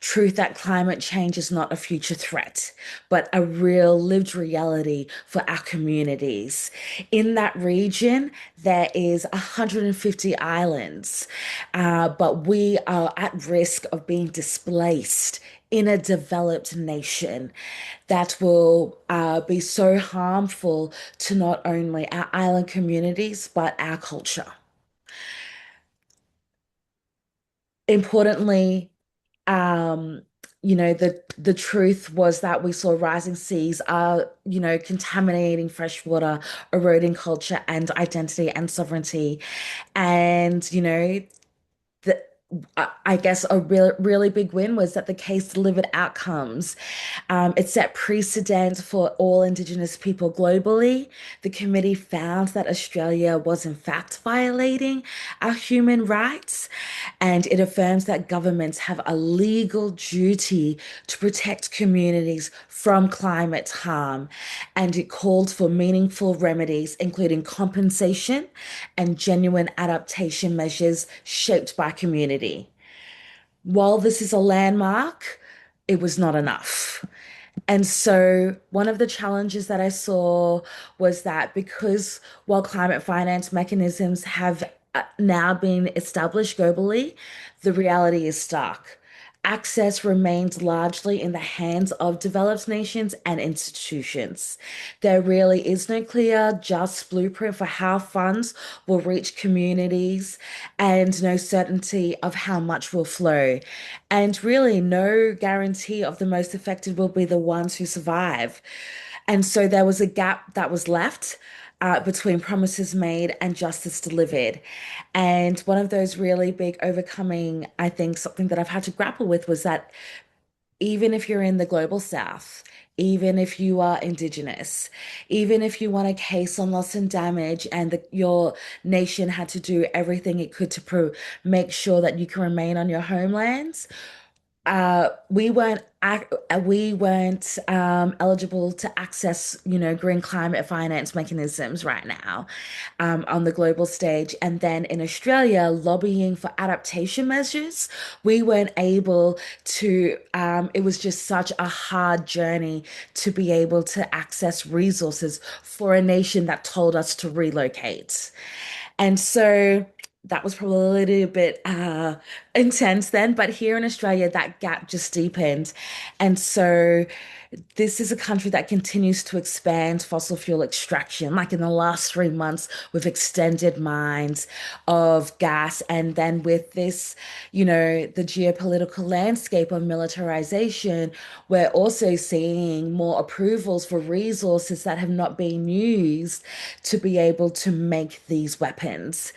Truth that climate change is not a future threat, but a real lived reality for our communities. In that region, there is 150 islands, but we are at risk of being displaced in a developed nation that will be so harmful to not only our island communities, but our culture. Importantly, um, the truth was that we saw rising seas are, contaminating freshwater, eroding culture and identity and sovereignty. And, the I guess a really big win was that the case delivered outcomes. It set precedent for all Indigenous people globally. The committee found that Australia was in fact violating our human rights, and it affirms that governments have a legal duty to protect communities from climate harm. And it called for meaningful remedies, including compensation and genuine adaptation measures shaped by community. While this is a landmark, it was not enough. And so, one of the challenges that I saw was that because while climate finance mechanisms have now been established globally, the reality is stark. Access remains largely in the hands of developed nations and institutions. There really is no clear, just blueprint for how funds will reach communities and no certainty of how much will flow. And really, no guarantee of the most affected will be the ones who survive. And so there was a gap that was left between promises made and justice delivered. And one of those really big overcoming, I think, something that I've had to grapple with was that even if you're in the global south, even if you are indigenous, even if you want a case on loss and damage and your nation had to do everything it could to make sure that you can remain on your homelands, we weren't eligible to access, green climate finance mechanisms right now, on the global stage. And then in Australia, lobbying for adaptation measures, we weren't able to. It was just such a hard journey to be able to access resources for a nation that told us to relocate. And so that was probably a little bit intense then, but here in Australia, that gap just deepened. And so this is a country that continues to expand fossil fuel extraction. Like in the last 3 months, we've extended mines of gas. And then with this, the geopolitical landscape of militarization, we're also seeing more approvals for resources that have not been used to be able to make these weapons.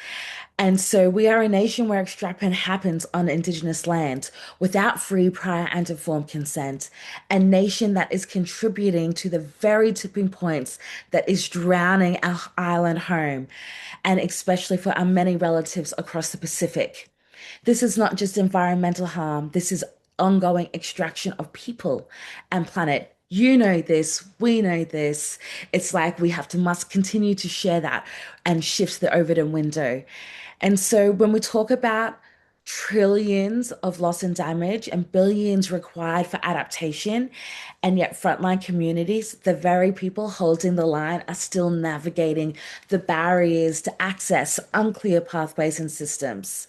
And so we are a nation where extraction happens on Indigenous land without free, prior, and informed consent. A nation that is contributing to the very tipping points that is drowning our island home, and especially for our many relatives across the Pacific. This is not just environmental harm, this is ongoing extraction of people and planet. You know this, we know this. It's like we must continue to share that and shift the Overton window. And so when we talk about trillions of loss and damage and billions required for adaptation, and yet frontline communities, the very people holding the line, are still navigating the barriers to access unclear pathways and systems.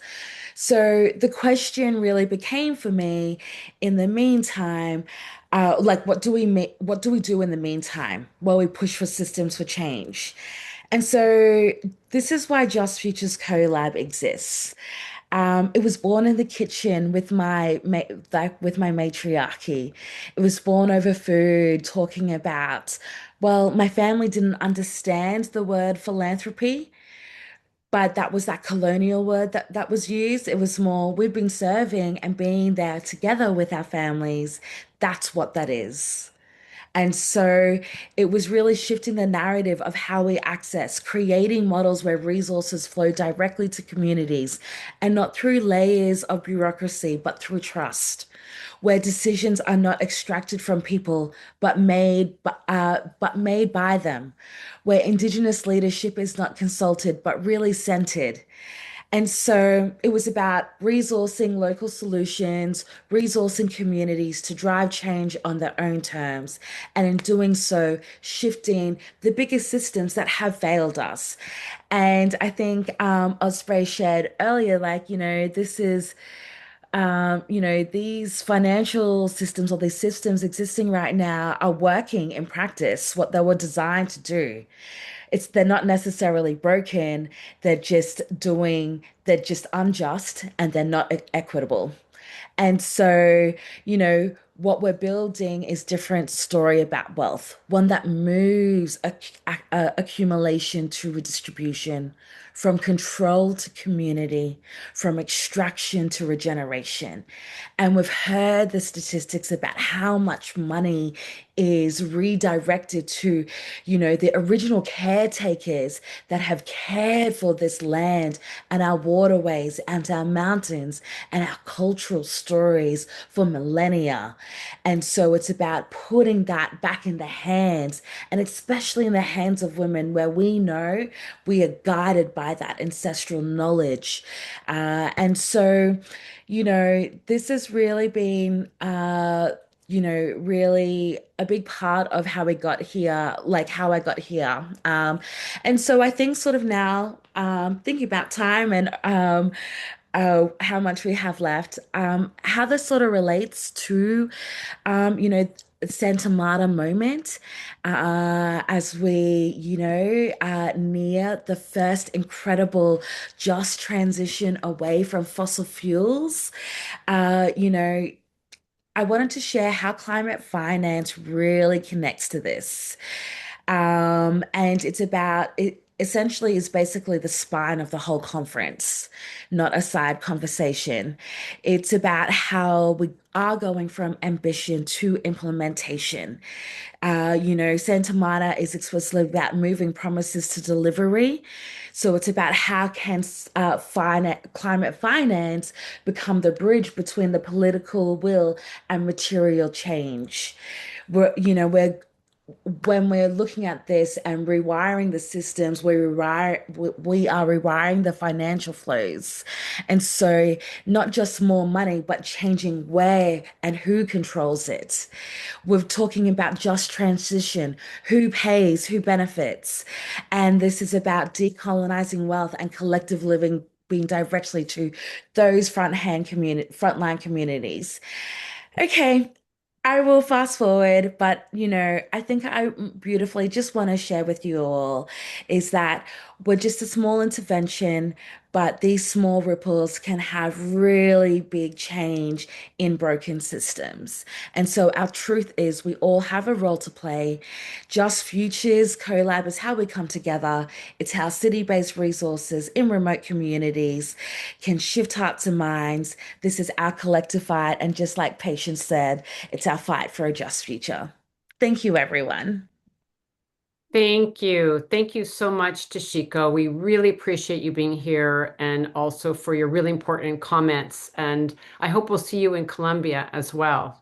So the question really became for me in the meantime, like what do we do in the meantime while we push for systems for change? And so this is why Just Futures CoLab exists. It was born in the kitchen with with my matriarchy. It was born over food, talking about, well, my family didn't understand the word philanthropy, but that was that colonial word that was used. It was more, we've been serving and being there together with our families. That's what that is. And so it was really shifting the narrative of how we access, creating models where resources flow directly to communities and not through layers of bureaucracy, but through trust, where decisions are not extracted from people, but made by them, where Indigenous leadership is not consulted, but really centered, And so it was about resourcing local solutions, resourcing communities to drive change on their own terms. And in doing so, shifting the biggest systems that have failed us. And I think Osprey shared earlier, like, this is these financial systems or these systems existing right now are working in practice what they were designed to do. They're not necessarily broken, they're just unjust and they're not equitable. And so, what we're building is different story about wealth, one that moves accumulation to redistribution, from control to community, from extraction to regeneration. And we've heard the statistics about how much money is redirected to, the original caretakers that have cared for this land and our waterways and our mountains and our cultural stories for millennia. And so it's about putting that back in the hands, and especially in the hands of women, where we know we are guided by that ancestral knowledge. And so, this has really been, really a big part of how we got here, like how I got here. And so I think sort of now, thinking about time and how much we have left, how this sort of relates to, Santa Marta moment, as we, near the first incredible just transition away from fossil fuels. I wanted to share how climate finance really connects to this. And it essentially is basically the spine of the whole conference, not a side conversation. It's about how we are going from ambition to implementation. Santa Marta is explicitly about moving promises to delivery. So it's about how can climate finance become the bridge between the political will and material change. We're when we're looking at this and rewiring the systems, we are rewiring the financial flows. And so not just more money, but changing where and who controls it. We're talking about just transition, who pays, who benefits. And this is about decolonizing wealth and collective living being directly to those frontline communities. Okay, I will fast forward, but I think I beautifully just want to share with you all is that we're just a small intervention, but these small ripples can have really big change in broken systems. And so our truth is we all have a role to play. Just Futures collab is how we come together. It's how city-based resources in remote communities can shift hearts and minds. This is our collective fight, and just like Patience said, it's our fight for a just future. Thank you, everyone. Thank you. Thank you so much, Tashiko. We really appreciate you being here and also for your really important comments. And I hope we'll see you in Colombia as well.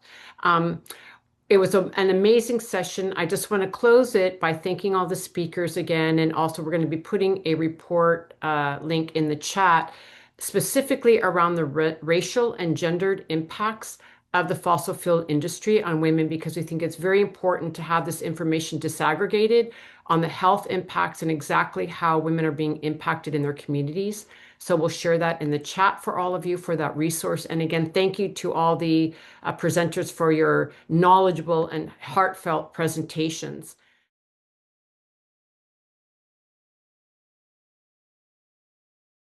It was an amazing session. I just want to close it by thanking all the speakers again. And also, we're going to be putting a report link in the chat specifically around the racial and gendered impacts of the fossil fuel industry on women, because we think it's very important to have this information disaggregated on the health impacts and exactly how women are being impacted in their communities. So we'll share that in the chat for all of you for that resource. And again, thank you to all the presenters for your knowledgeable and heartfelt presentations.